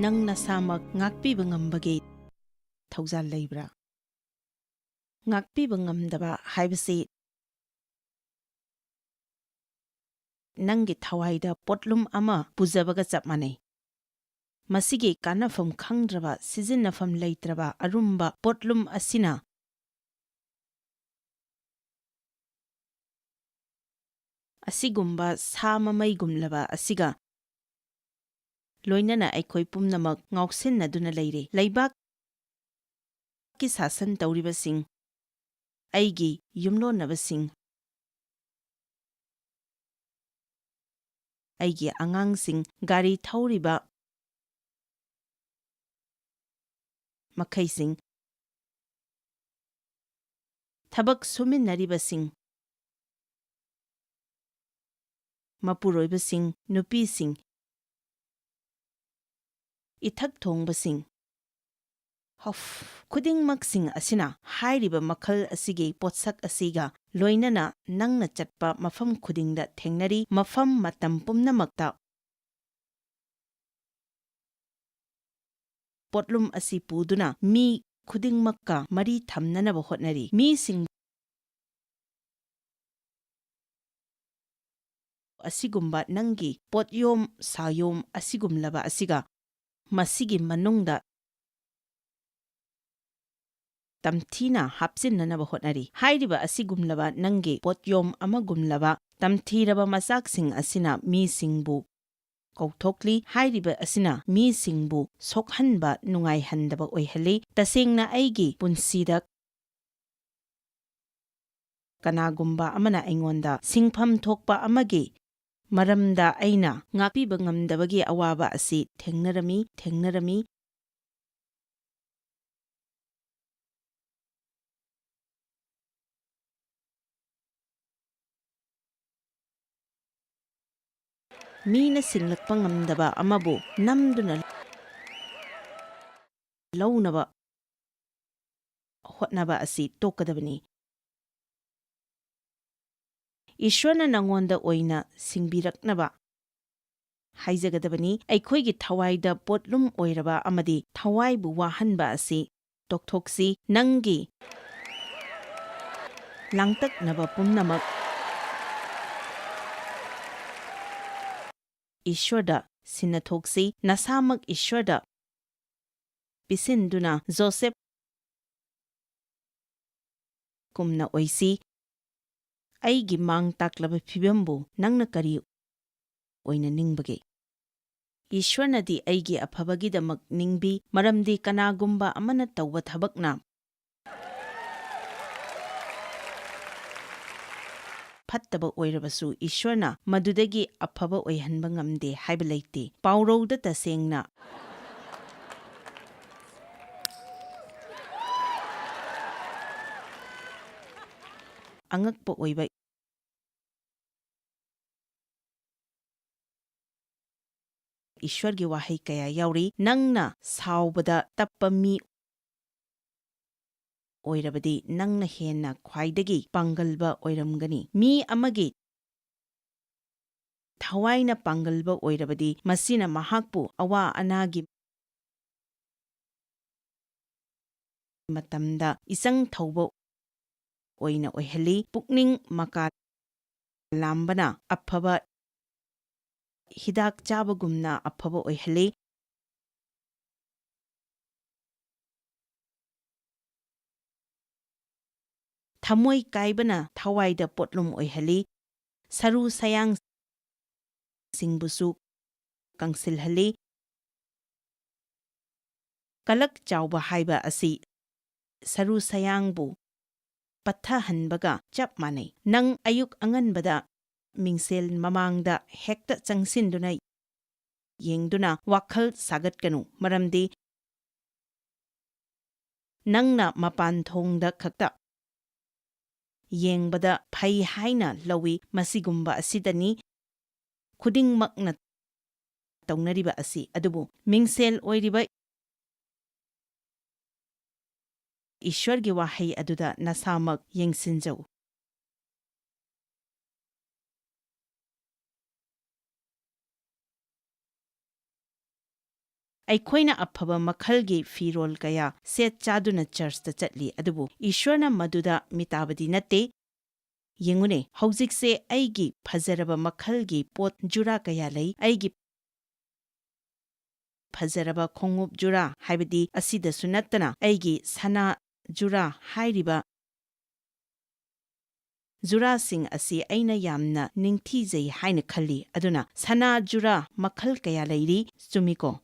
ꯅꯪ ꯅꯁꯥꯃꯛ ꯉꯥꯛꯄꯤꯕ ꯉꯝꯕꯒꯤ ꯊꯧꯖꯥꯜ ꯂꯩꯕ꯭ꯔꯥ? ꯉꯥꯛꯄꯤꯕ ꯉꯝꯗꯕ ꯍꯥꯏꯕꯁꯤ ꯅꯪꯒꯤ ꯊꯋꯥꯏꯗ ꯄꯣꯠꯂꯨꯝ ꯑꯃ ꯄꯨꯖꯕꯒ ꯆꯞ ꯃꯥꯟꯅꯩ꯫ ꯃꯁꯤꯒꯤ ꯀꯥꯟꯅꯐꯝ ꯈꯪꯗ꯭ꯔꯕ, ꯁꯤꯖꯤꯟꯅꯐꯝ ꯂꯩꯇ꯭ꯔꯕ ꯑꯔꯨꯝꯕ ꯄꯣꯠꯂꯨꯝ ꯑꯁꯤꯅ ꯑꯁꯤꯒꯨꯝꯕ ꯁꯥ ꯃꯃꯩꯒꯨꯝꯂꯕ ꯑꯁꯤꯒ ꯂꯣꯏꯅꯅ ꯑꯩꯈꯣꯏ ꯄꯨꯝꯅꯃꯛ ꯉꯥꯎꯁꯤꯟꯅꯗꯨꯅ ꯂꯩꯔꯤ꯫ ꯂꯩꯕꯥꯛꯀꯤ ꯁꯥꯁꯟ ꯇꯧꯔꯤꯕꯁꯤꯡ, ꯑꯩꯒꯤ ꯌꯨꯝꯂꯣꯟꯅꯕꯁꯤꯡ, ꯑꯩꯒꯤ ꯑꯉꯥꯡꯁꯤꯡ, ꯒꯥꯔꯤ ꯊꯧꯔꯤꯕ ꯃꯈꯩꯁꯤꯡ, ꯊꯕꯛ ꯁꯨꯃꯤꯟꯅꯔꯤꯕꯁꯤꯡ, ꯃꯄꯨꯔꯣꯏꯕꯁꯤꯡ, ꯅꯨꯄꯤꯁꯤꯡ, ꯏꯊꯛ ꯊꯣꯡꯕꯁꯤꯡ, ꯈꯨꯗꯤꯡꯃꯛꯁꯤꯡ ꯑꯁꯤꯅ ꯍꯥꯏꯔꯤꯕ ꯃꯈꯜ ꯑꯁꯤꯒꯤ ꯄꯣꯠꯁꯛ ꯑꯁꯤꯒ ꯂꯣꯏꯅꯅ ꯅꯪꯅ ꯆꯠꯄ ꯃꯐꯝ ꯈꯨꯗꯤꯡꯗ ꯊꯦꯡꯅꯔꯤ꯫ ꯃꯐꯝ ꯃꯇꯝ ꯄꯨꯝꯅꯃꯛꯇ ꯄꯣꯠꯂꯨꯝ ꯑꯁꯤ ꯄꯨꯗꯨꯅ ꯃꯤ ꯈꯨꯗꯤꯡꯃꯛꯀ ꯃꯔꯤ ꯊꯝꯅꯅꯕ ꯍꯣꯠꯅꯔꯤ꯫ ꯃꯤꯁꯤꯡ ꯑꯁꯤꯒꯨꯝꯕ ꯅꯪꯒꯤ ꯄꯣꯠꯌꯣꯝ ꯁꯥꯌꯣꯝ ꯑꯁꯤꯒꯨꯝꯂꯕ ꯑꯁꯤꯒ ꯃꯁꯤꯒꯤ ꯃꯅꯨꯡꯗ ꯇꯝꯊꯤꯅ ꯍꯥꯞꯆꯤꯟꯅꯅꯕ ꯍꯣꯠꯅꯔꯤ꯫ ꯍꯥꯏꯔꯤꯕ ꯑꯁꯤꯒꯨꯝꯂꯕ ꯅꯪꯒꯤ ꯄꯣꯠꯌꯣꯝ ꯑꯃꯒꯨꯝꯂꯕ ꯇꯝꯊꯤꯔꯕ ꯃꯆꯥꯛꯁꯤꯡ ꯑꯁꯤꯅ ꯃꯤꯁꯤꯡꯕꯨ ꯀꯧꯊꯣꯛꯂꯤ꯫ ꯍꯥꯏꯔꯤꯕ ꯑꯁꯤꯅ ꯃꯤꯁꯤꯡꯕꯨ ꯁꯣꯛꯍꯟꯕ, ꯅꯨꯡꯉꯥꯏꯍꯟꯗꯕ ꯑꯣꯏꯍꯜꯂꯤ꯫ ꯇꯁꯦꯡꯅ ꯑꯩꯒꯤ ꯄꯨꯟꯁꯤꯗ ꯀꯅꯥꯒꯨꯝꯕ ꯑꯃꯅ ꯑꯩꯉꯣꯟꯗ ꯁꯤꯡꯐꯝ ꯊꯣꯛꯄ ꯑꯃꯒꯤ ꯃꯔꯝꯗ ꯑꯩꯅ ꯉꯥꯛꯄꯤꯕ ꯉꯝꯗꯕꯒꯤ ꯑꯋꯥꯕ ꯑꯁꯤ ꯊꯦꯡꯅꯔꯝꯃꯤ꯫ ꯃꯤꯅ ꯁꯤꯡꯂꯛꯄ ꯉꯝꯗꯕ ꯑꯃꯕꯨ ꯅꯝꯗꯨꯅ ꯂꯧꯅꯕ ꯍꯣꯠꯅꯕ ꯑꯁꯤ ꯇꯣꯛꯀꯗꯕꯅꯤ꯫ ꯏꯁ꯭ꯋꯔꯅ ꯅꯉꯣꯟꯗ ꯑꯣꯏꯅ ꯁꯤꯡꯕꯤꯔꯛꯅꯕ ꯍꯥꯏꯖꯒꯗꯕꯅꯤ꯫ ꯑꯩꯈꯣꯏꯒꯤ ꯊꯋꯥꯏꯗ ꯄꯣꯠꯂꯨꯝ ꯑꯣꯏꯔꯕ ꯑꯃꯗꯤ ꯊꯋꯥꯏꯕꯨ ꯋꯥꯍꯟꯕ ꯑꯁꯤ ꯇꯣꯛꯊꯣꯛꯁꯤ꯫ ꯅꯪꯒꯤ ꯂꯥꯡꯇꯛꯅꯕ ꯄꯨꯝꯅꯃꯛ ꯏꯁ꯭ꯋꯔꯗ ꯁꯤꯟꯅꯊꯣꯛꯁꯤ꯫ ꯅꯁꯥꯃꯛ ꯏꯁ꯭ꯋꯔꯗ ꯄꯤꯁꯤꯟꯗꯨꯅ ꯖꯣꯁꯦꯐ ꯀꯨꯝꯅ ꯑꯣꯏꯁꯤ꯫ ꯑꯩꯒꯤ ꯃꯥꯡ ꯇꯥꯛꯂꯕ ꯐꯤꯕꯝꯕꯨ ꯅꯪꯅ ꯀꯔꯤ ꯑꯣꯏꯅ ꯅꯤꯡꯕꯒꯦ? ꯏꯁ꯭ꯋꯔꯅꯗꯤ ꯑꯩꯒꯤ ꯑꯐꯕꯒꯤꯗꯃꯛ ꯅꯤꯡꯕꯤ, ꯃꯔꯝꯗꯤ ꯀꯅꯥꯒꯨꯝꯕ ꯑꯃꯅ ꯇꯧꯕ ꯊꯕꯛꯅ ꯐꯠꯇꯕ ꯑꯣꯏꯔꯕꯁꯨ ꯏꯁ꯭ꯋꯔꯅ ꯃꯗꯨꯗꯒꯤ ꯑꯐꯕ ꯑꯣꯏꯍꯟꯕ ꯉꯝꯗꯦ ꯍꯥꯏꯕ ꯂꯩꯇꯦ꯫ ꯄꯥꯎꯔꯧꯗ ꯇꯁꯦꯡꯅ ꯑꯉꯛꯄ ꯑꯣꯏꯕ ꯏꯁ꯭ꯋꯔꯒꯤ ꯋꯥꯍꯩ ꯀꯌꯥ ꯌꯥꯎꯔꯤ꯫ ꯅꯪꯅ ꯁꯥꯎꯕꯗ ꯇꯞꯄ ꯃꯤ ꯑꯣꯏꯔꯕꯗꯤ ꯅꯪꯅ ꯍꯦꯟꯅ ꯈ꯭ꯋꯥꯏꯗꯒꯤ ꯄꯥꯡꯒꯜꯕ ꯑꯣꯏꯔꯝꯒꯅꯤ꯫ ꯃꯤ ꯑꯃꯒꯤ ꯊꯋꯥꯏꯅ ꯄꯥꯡꯒꯜꯕ ꯑꯣꯏꯔꯕꯗꯤ ꯃꯁꯤꯅ ꯃꯍꯥꯛꯄꯨ ꯑꯋꯥ ꯑꯅꯥꯒꯤ ꯃꯇꯝꯗ ꯏꯆꯪ ꯊꯧꯕ ꯑꯣꯏꯅ ꯑꯣꯏꯍꯜꯂꯤ꯫ ꯄꯨꯛꯅꯤꯡ ꯃꯀꯥ ꯂꯥꯝꯕꯅ ꯑꯐꯕ ꯍꯤꯗꯥꯛ ꯆꯥꯕꯒꯨꯝꯅ ꯑꯐꯕ ꯑꯣꯏꯍꯜꯂꯤ꯫ ꯊꯃꯣꯏ ꯀꯥꯏꯕꯅ ꯊꯋꯥꯏꯗ ꯄꯣꯠꯂꯨꯝ ꯑꯣꯏꯍꯜꯂꯤ꯫ ꯁꯔꯨ ꯁꯌꯥꯡꯁꯤꯡꯕꯨꯁꯨ ꯀꯪꯁꯤꯜꯍꯜꯂꯤ꯫ ꯀꯂꯛ ꯆꯥꯎꯕ ꯍꯥꯏꯕ ꯑꯁꯤ ꯁꯔꯨ ꯁꯌꯥꯡꯕꯨ ꯄꯠꯊꯍꯟꯕꯒ ꯆꯞ ꯃꯥꯟꯅꯩ꯫ ꯅꯪ ꯑꯌꯨꯛ ꯑꯉꯟꯕꯗ ꯃꯤꯡꯁꯦꯜ ꯃꯃꯥꯡꯗ ꯍꯦꯛꯇ ꯆꯪꯁꯤꯟꯗꯨꯅ ꯌꯦꯡꯗꯨꯅ ꯋꯥꯈꯜ ꯁꯥꯒꯠꯀꯅꯨ, ꯃꯔꯝꯗꯤ ꯅꯪꯅ ꯃꯄꯥꯟꯊꯣꯡꯗ ꯈꯛꯇ ꯌꯦꯡꯕꯗ ꯐꯩ ꯍꯥꯏꯅ ꯂꯧꯏ꯫ ꯃꯁꯤꯒꯨꯝꯕ ꯑꯁꯤꯗꯅꯤ ꯈꯨꯗꯤꯡꯃꯛꯅ ꯇꯧꯅꯔꯤꯕ ꯑꯁꯤ꯫ ꯑꯗꯨꯕꯨ ꯃꯤꯡꯁꯦꯜ ꯑꯣꯏꯔꯤꯕ ꯏꯁ꯭ꯋꯔꯒꯤ ꯋꯥꯍꯩ ꯑꯗꯨꯗ ꯅꯁꯥꯃꯛ ꯌꯦꯡꯁꯤꯟꯖꯧ꯫ ꯑꯩꯈꯣꯏꯅ ꯑꯐꯕ ꯃꯈꯜꯒꯤ ꯐꯤꯔꯣꯜ ꯀꯌꯥ ꯁꯦꯠ ꯆꯥꯗꯨꯅ ꯆꯔꯆꯇ ꯆꯠꯂꯤ, ꯑꯗꯨꯕꯨ ꯏꯁ꯭ꯋꯔꯅ ꯃꯗꯨꯗ ꯃꯤꯇꯥꯕꯗꯤ ꯅꯠꯇꯦ꯫ ꯌꯦꯡꯉꯨꯅꯦ, ꯍꯧꯖꯤꯛꯁꯦ ꯑꯩꯒꯤ ꯐꯖꯔꯕ ꯃꯈꯜꯒꯤ ꯄꯣꯠ ꯖꯨꯔꯥ ꯀꯌꯥ ꯂꯩ, ꯑꯩꯒꯤ ꯐꯖꯔꯕ ꯈꯣꯡꯎꯞ ꯖꯨꯔꯥ, ꯍꯥꯏꯕꯗꯤ ꯑꯁꯤꯗꯁꯨ ꯅꯠꯇꯅ ꯑꯩꯒꯤ ꯁꯅꯥ ꯖꯨꯔꯥ ꯍꯥꯏꯔꯤꯕ ꯖꯨꯔꯥꯁꯤꯡ ꯑꯁꯤ ꯑꯩꯅ ꯌꯥꯝꯅ ꯅꯤꯡꯊꯤꯖꯩ ꯍꯥꯏꯅ ꯈꯜꯂꯤ, ꯑꯗꯨꯅ ꯁꯅꯥ ꯖꯨꯔꯥ ꯃꯈꯜ ꯀꯌꯥ ꯂꯩꯔꯤ, ꯆꯨꯝꯃꯤꯀꯣ?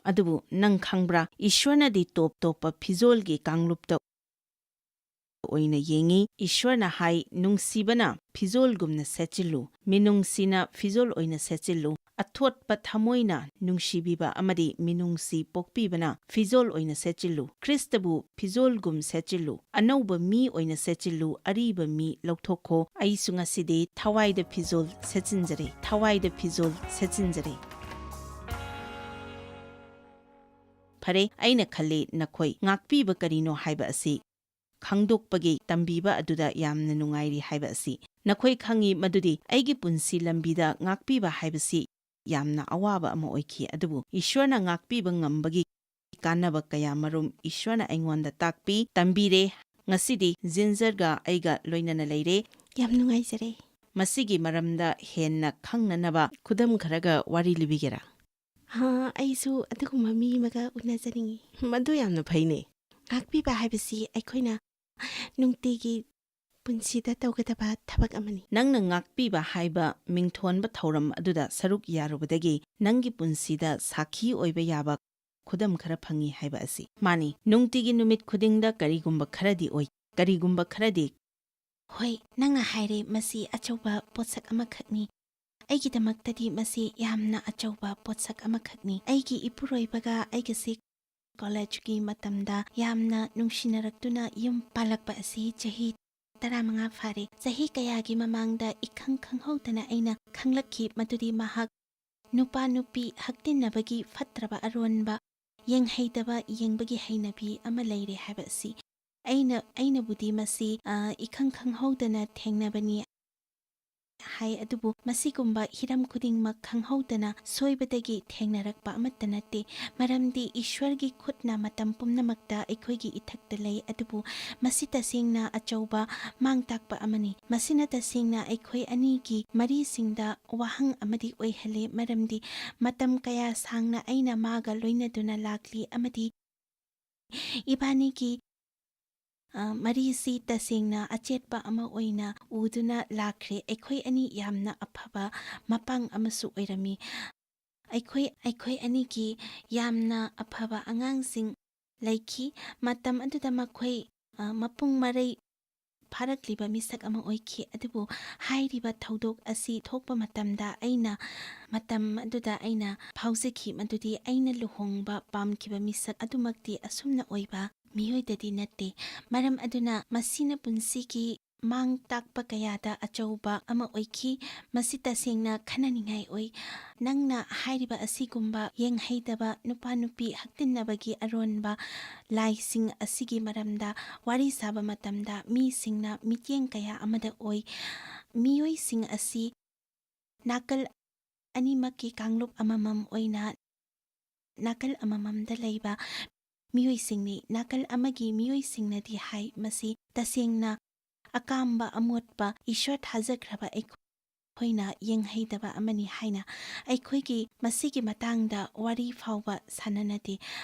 ꯑꯗꯨꯕꯨ ꯅꯪ ꯈꯪꯕ꯭ꯔꯥ, ꯏꯁ꯭ꯋꯔꯅꯗꯤ ꯇꯣꯞ ꯇꯣꯞꯄ ꯐꯤꯖꯣꯜꯒꯤ ꯀꯥꯡꯂꯨꯞꯇ ꯑꯣꯏꯅ ꯌꯦꯡꯏ꯫ ꯏꯁ꯭ꯋꯔꯅ ꯍꯥꯏ, ꯅꯨꯡꯁꯤꯕꯅ ꯐꯤꯖꯣꯜꯒꯨꯝꯅ ꯁꯦꯠꯆꯤꯜꯂꯨ, ꯃꯤꯅꯨꯡꯁꯤꯅ ꯐꯤꯖꯣꯜ ꯑꯣꯏꯅ ꯁꯦꯠꯆꯤꯜꯂꯨ, ꯑꯊꯣꯠꯄ ꯊꯃꯣꯏꯅ ꯅꯨꯡꯁꯤꯕꯤꯕ ꯑꯃꯗꯤ ꯃꯤꯅꯨꯡꯁꯤ ꯄꯣꯛꯄꯤꯕꯅ ꯐꯤꯖꯣꯜ ꯑꯣꯏꯅ ꯁꯦꯠꯆꯤꯜꯂꯨ, ꯈ꯭ꯔꯤꯁꯇꯕꯨ ꯐꯤꯖꯣꯜꯒꯨꯝ ꯁꯦꯠꯆꯤꯜꯂꯨ, ꯑꯅꯧꯕ ꯃꯤ ꯑꯣꯏꯅ ꯁꯦꯠꯆꯤꯜꯂꯨ, ꯑꯔꯤꯕ ꯃꯤ ꯂꯧꯊꯣꯛꯈꯣ꯫ ꯑꯩꯁꯨ ꯉꯁꯤꯗꯤ ꯊꯋꯥꯏꯗ ꯐꯤꯖꯣꯜ ꯁꯦꯠꯆꯤꯟꯖꯔꯦ, ꯊꯋꯥꯏꯗ ꯐꯤꯖꯣꯜ ꯁꯦꯠꯆꯤꯟꯖꯔꯦ꯫ ꯐꯔꯦ, ꯑꯩꯅ ꯈꯜꯂꯤ ꯅꯈꯣꯏ ꯉꯥꯛꯄꯤꯕ ꯀꯔꯤꯅꯣ ꯍꯥꯏꯕ ꯑꯁꯤ ꯈꯪꯗꯣꯛꯄꯒꯤ ꯇꯝꯕꯤꯕ ꯑꯗꯨꯗ ꯌꯥꯝꯅ ꯅꯨꯡꯉꯥꯏꯔꯤ ꯍꯥꯏꯕ ꯑꯁꯤ꯫ ꯅꯈꯣꯏ ꯈꯪꯏ ꯃꯗꯨꯗꯤ ꯑꯩꯒꯤ ꯄꯨꯟꯁꯤ ꯂꯝꯕꯤꯗ ꯉꯥꯛꯄꯤꯕ ꯍꯥꯏꯕꯁꯤ ꯌꯥꯝꯅ ꯑꯋꯥꯕ ꯑꯃ ꯑꯣꯏꯈꯤ, ꯑꯗꯨꯕꯨ ꯏꯁ꯭ꯋꯔꯅ ꯉꯥꯛꯄꯤꯕ ꯉꯝꯕꯒꯤ ꯀꯥꯟꯅꯕ ꯀꯌꯥꯃꯔꯨꯝ ꯏꯁ꯭ꯋꯔꯅ ꯑꯩꯉꯣꯟꯗ ꯇꯥꯛꯄꯤ, ꯇꯝꯕꯤꯔꯦ꯫ ꯉꯁꯤꯗꯤ ꯖꯤꯟꯖꯔꯒ ꯑꯩꯒ ꯂꯣꯏꯅꯅ ꯂꯩꯔꯦ꯫ ꯌꯥꯝ ꯅꯨꯡꯉꯥꯏꯖꯔꯦ꯫ ꯃꯁꯤꯒꯤ ꯃꯔꯝꯗ ꯍꯦꯟꯅ ꯈꯪꯅꯅꯕ ꯈꯨꯗꯝ ꯈꯔꯒ ꯋꯥꯔꯤ ꯂꯤꯕꯤꯒꯦꯔꯥ? ꯑꯩꯁꯨ ꯑꯗꯨꯒꯨꯝꯕ ꯃꯤ ꯑꯃꯒ ꯎꯅꯖꯅꯤꯡꯉꯤ꯫ ꯃꯗꯨ ꯌꯥꯝꯅ ꯐꯩꯅꯦ꯫ ꯉꯥꯛꯄꯤꯕ ꯍꯥꯏꯕꯁꯤ ꯑꯩꯈꯣꯏꯅ ꯅꯨꯡꯇꯤꯒꯤ ꯄꯨꯟꯁꯤꯗ ꯇꯧꯒꯗꯕ ꯊꯕꯛ ꯑꯃꯅꯤ꯫ ꯅꯪꯅ ꯉꯥꯛꯄꯤꯕ ꯍꯥꯏꯕ ꯃꯤꯡꯊꯣꯟꯕ ꯊꯧꯔꯝ ꯑꯗꯨꯗ ꯁꯔꯨꯛ ꯌꯥꯔꯨꯕꯗꯒꯤ ꯅꯪꯒꯤ ꯄꯨꯟꯁꯤꯗ ꯁꯥꯈꯤ ꯑꯣꯏꯕ ꯌꯥꯕ ꯈꯨꯗꯝ ꯈꯔ ꯐꯪꯏ ꯍꯥꯏꯕ ꯑꯁꯤ ꯃꯥꯅꯤ꯫ ꯅꯨꯡꯇꯤꯒꯤ ꯅꯨꯃꯤꯠ ꯈꯨꯗꯤꯡꯗ ꯀꯔꯤꯒꯨꯝꯕ ꯈꯔꯗꯤ ꯑꯣꯏ, ꯀꯔꯤꯒꯨꯝꯕ ꯈꯔꯗꯤ ꯍꯣꯏ, ꯅꯪꯅ ꯍꯥꯏꯔꯦ, ꯃꯁꯤ ꯑꯆꯧꯕ ꯄꯣꯠꯁꯛ ꯑꯃꯈꯛꯅꯤ꯫ ꯑꯩꯒꯤꯗꯃꯛꯇꯗꯤ ꯃꯁꯤ ꯌꯥꯝꯅ ꯑꯆꯧꯕ ꯄꯣꯠꯁꯛ ꯑꯃꯈꯛꯅꯤ꯫ ꯑꯩꯒꯤ ꯏꯄꯨꯔꯣꯏꯕꯒ ꯑꯩꯒꯁꯤ ꯀꯣꯂꯦꯖꯀꯤ ꯃꯇꯝꯗ ꯌꯥꯝꯅ ꯅꯨꯡꯁꯤꯅꯔꯛꯇꯨꯅ ꯌꯨꯝ ꯄꯥꯜꯂꯛꯄ ꯑꯁꯤ ꯆꯍꯤ 15 ꯐꯥꯔꯦ꯫ ꯆꯍꯤ ꯀꯌꯥꯒꯤ ꯃꯃꯥꯡꯗ ꯏꯈꯪ ꯈꯪꯍꯧꯗꯅ ꯑꯩꯅ ꯈꯪꯂꯛꯈꯤ ꯃꯗꯨꯗꯤ ꯃꯍꯥꯛ ꯅꯨꯄꯥ ꯅꯨꯄꯤ ꯍꯛꯇꯤꯟꯅꯕꯒꯤ ꯐꯠꯇ꯭ꯔꯕ ꯑꯔꯣꯟꯕ, ꯌꯦꯡꯍꯩꯗꯕ ꯌꯦꯡꯕꯒꯤ ꯍꯩꯅꯕꯤ ꯑꯃ ꯂꯩꯔꯦ ꯍꯥꯏꯕ ꯑꯁꯤ ꯑꯩꯅꯕꯨꯗꯤ ꯃꯁꯤ ꯏꯈꯪ ꯈꯪꯍꯧꯗꯅ ꯊꯦꯡꯅꯕꯅꯤ ꯍꯥꯏ, ꯑꯗꯨꯕꯨ ꯃꯁꯤꯒꯨꯝꯕ ꯍꯤꯔꯝ ꯈꯨꯗꯤꯡꯃꯛ ꯈꯪꯍꯧꯗꯅ ꯁꯣꯏꯕꯗꯒꯤ ꯊꯦꯡꯅꯔꯛꯄ ꯑꯃꯠꯇ ꯅꯠꯇꯦ, ꯃꯔꯝꯗꯤ ꯏꯁ꯭ꯋꯔꯒꯤ ꯈꯨꯠꯅ ꯃꯇꯝ ꯄꯨꯝꯅꯃꯛꯇ ꯑꯩꯈꯣꯏꯒꯤ ꯏꯊꯛꯇ ꯂꯩ꯫ ꯑꯗꯨꯕꯨ ꯃꯁꯤ ꯇꯁꯦꯡꯅ ꯑꯆꯧꯕ ꯃꯥꯡ-ꯇꯥꯛꯄ ꯑꯃꯅꯤ꯫ ꯃꯁꯤꯅ ꯇꯁꯦꯡꯅ ꯑꯩꯈꯣꯏ ꯑꯅꯤꯒꯤ ꯃꯔꯤꯁꯤꯡꯗ ꯋꯥꯍꯪ ꯑꯃꯗꯤ ꯑꯣꯏꯍꯜꯂꯦ, ꯃꯔꯝꯗꯤ ꯃꯇꯝ ꯀꯌꯥ ꯁꯥꯡꯅ ꯑꯩꯅ ꯃꯥꯒ ꯂꯣꯏꯅꯗꯨꯅ ꯂꯥꯛꯂꯤ ꯑꯃꯗꯤ ꯏꯕꯥꯅꯤꯒꯤ ꯃꯔꯤꯁꯤ ꯇꯁꯦꯡꯅ ꯑꯆꯦꯠꯄ ꯑꯃ ꯑꯣꯏꯅ ꯎꯗꯨꯅ ꯂꯥꯛꯈ꯭ꯔꯦ꯫ ꯑꯩꯈꯣꯏ ꯑꯅꯤ ꯌꯥꯝꯅ ꯑꯐꯕ ꯃꯄꯥꯡ ꯑꯃꯁꯨ ꯑꯣꯏꯔꯝꯃꯤ꯫ ꯑꯩꯈꯣꯏ ꯑꯅꯤꯒꯤ ꯌꯥꯝꯅ ꯑꯐꯕ ꯑꯉꯥꯡꯁꯤꯡ ꯂꯩꯈꯤ꯫ ꯃꯇꯝ ꯑꯗꯨꯗ ꯃꯈꯣꯏ ꯃꯄꯨꯡ ꯃꯔꯩ ꯐꯥꯔꯛꯂꯤꯕ ꯃꯤꯁꯛ ꯑꯃ ꯑꯣꯏꯈꯤ꯫ ꯑꯗꯨꯕꯨ ꯍꯥꯏꯔꯤꯕ ꯊꯧꯗꯣꯛ ꯑꯁꯤ ꯊꯣꯛꯄ ꯃꯇꯝꯗ ꯃꯇꯝ ꯑꯗꯨꯗ ꯑꯩꯅ ꯐꯥꯎꯖꯈꯤ ꯃꯗꯨꯗꯤ ꯑꯩꯅ ꯂꯨꯍꯣꯡꯕ ꯄꯥꯝꯈꯤꯕ ꯃꯤꯁꯛ ꯑꯗꯨꯃꯛꯇꯤ ꯑꯁꯨꯝꯅ ꯑꯣꯏꯕ ꯃꯤꯑꯣꯏꯗꯗꯤ ꯅꯠꯇꯦ꯫ ꯃꯔꯝ ꯑꯗꯨꯅ ꯃꯁꯤꯅ ꯄꯨꯟꯁꯤꯒꯤ ꯃꯥꯡ ꯇꯥꯛꯄ ꯀꯌꯥꯗ ꯑꯆꯧꯕ ꯑꯃ ꯑꯣꯏꯈꯤ꯫ ꯃꯁꯤ ꯇꯁꯦꯡꯅ ꯈꯟꯅꯅꯤꯡꯉꯥꯏ ꯑꯣꯏ꯫ ꯅꯪꯅ ꯍꯥꯏꯔꯤꯕ ꯑꯁꯤꯒꯨꯝꯕ ꯌꯦꯡꯍꯩꯗꯕ ꯅꯨꯄꯥ ꯅꯨꯄꯤ ꯍꯛꯇꯤꯟꯅꯕꯒꯤ ꯑꯔꯣꯟꯕ ꯂꯥꯏꯁꯤꯡ ꯑꯁꯤꯒꯤ ꯃꯔꯝꯗ ꯋꯥꯔꯤ ꯁꯥꯕ ꯃꯇꯝꯗ ꯃꯤꯁꯤꯡꯅ ꯃꯤꯠꯌꯦꯡ ꯀꯌꯥ ꯑꯃꯗ ꯑꯣꯏ꯫ ꯃꯤꯑꯣꯏꯁꯤꯡ ꯑꯁꯤ ꯅꯥꯀꯜ ꯑꯅꯤꯃꯛꯀꯤ ꯀꯥꯡꯂꯨꯞ ꯑꯃꯃꯝ ꯑꯣꯏꯅ ꯅꯥꯀꯜ ꯑꯃꯃꯝꯗ ꯂꯩꯕ ꯃꯤꯑꯣꯏꯁꯤꯡꯅꯤ꯫ ꯅꯥꯀꯜ ꯑꯃꯒꯤ ꯃꯤꯑꯣꯏꯁꯤꯡꯅꯗꯤ ꯍꯥꯏ, ꯃꯁꯤ ꯇꯁꯦꯡꯅ ꯑꯀꯥꯝꯕ ꯑꯃꯣꯠꯄ ꯏꯁ꯭ꯋꯔ ꯊꯥꯖꯈ꯭ꯔꯕ ꯑꯩꯈꯣꯏꯅ ꯌꯦꯡꯍꯩꯗꯕ ꯑꯃꯅꯤ ꯍꯥꯏꯅ꯫ ꯑꯩꯈꯣꯏꯒꯤ ꯃꯁꯤꯒꯤ ꯃꯇꯥꯡꯗ ꯋꯥꯔꯤ ꯐꯥꯎꯕ ꯁꯥꯅꯅꯗꯦ,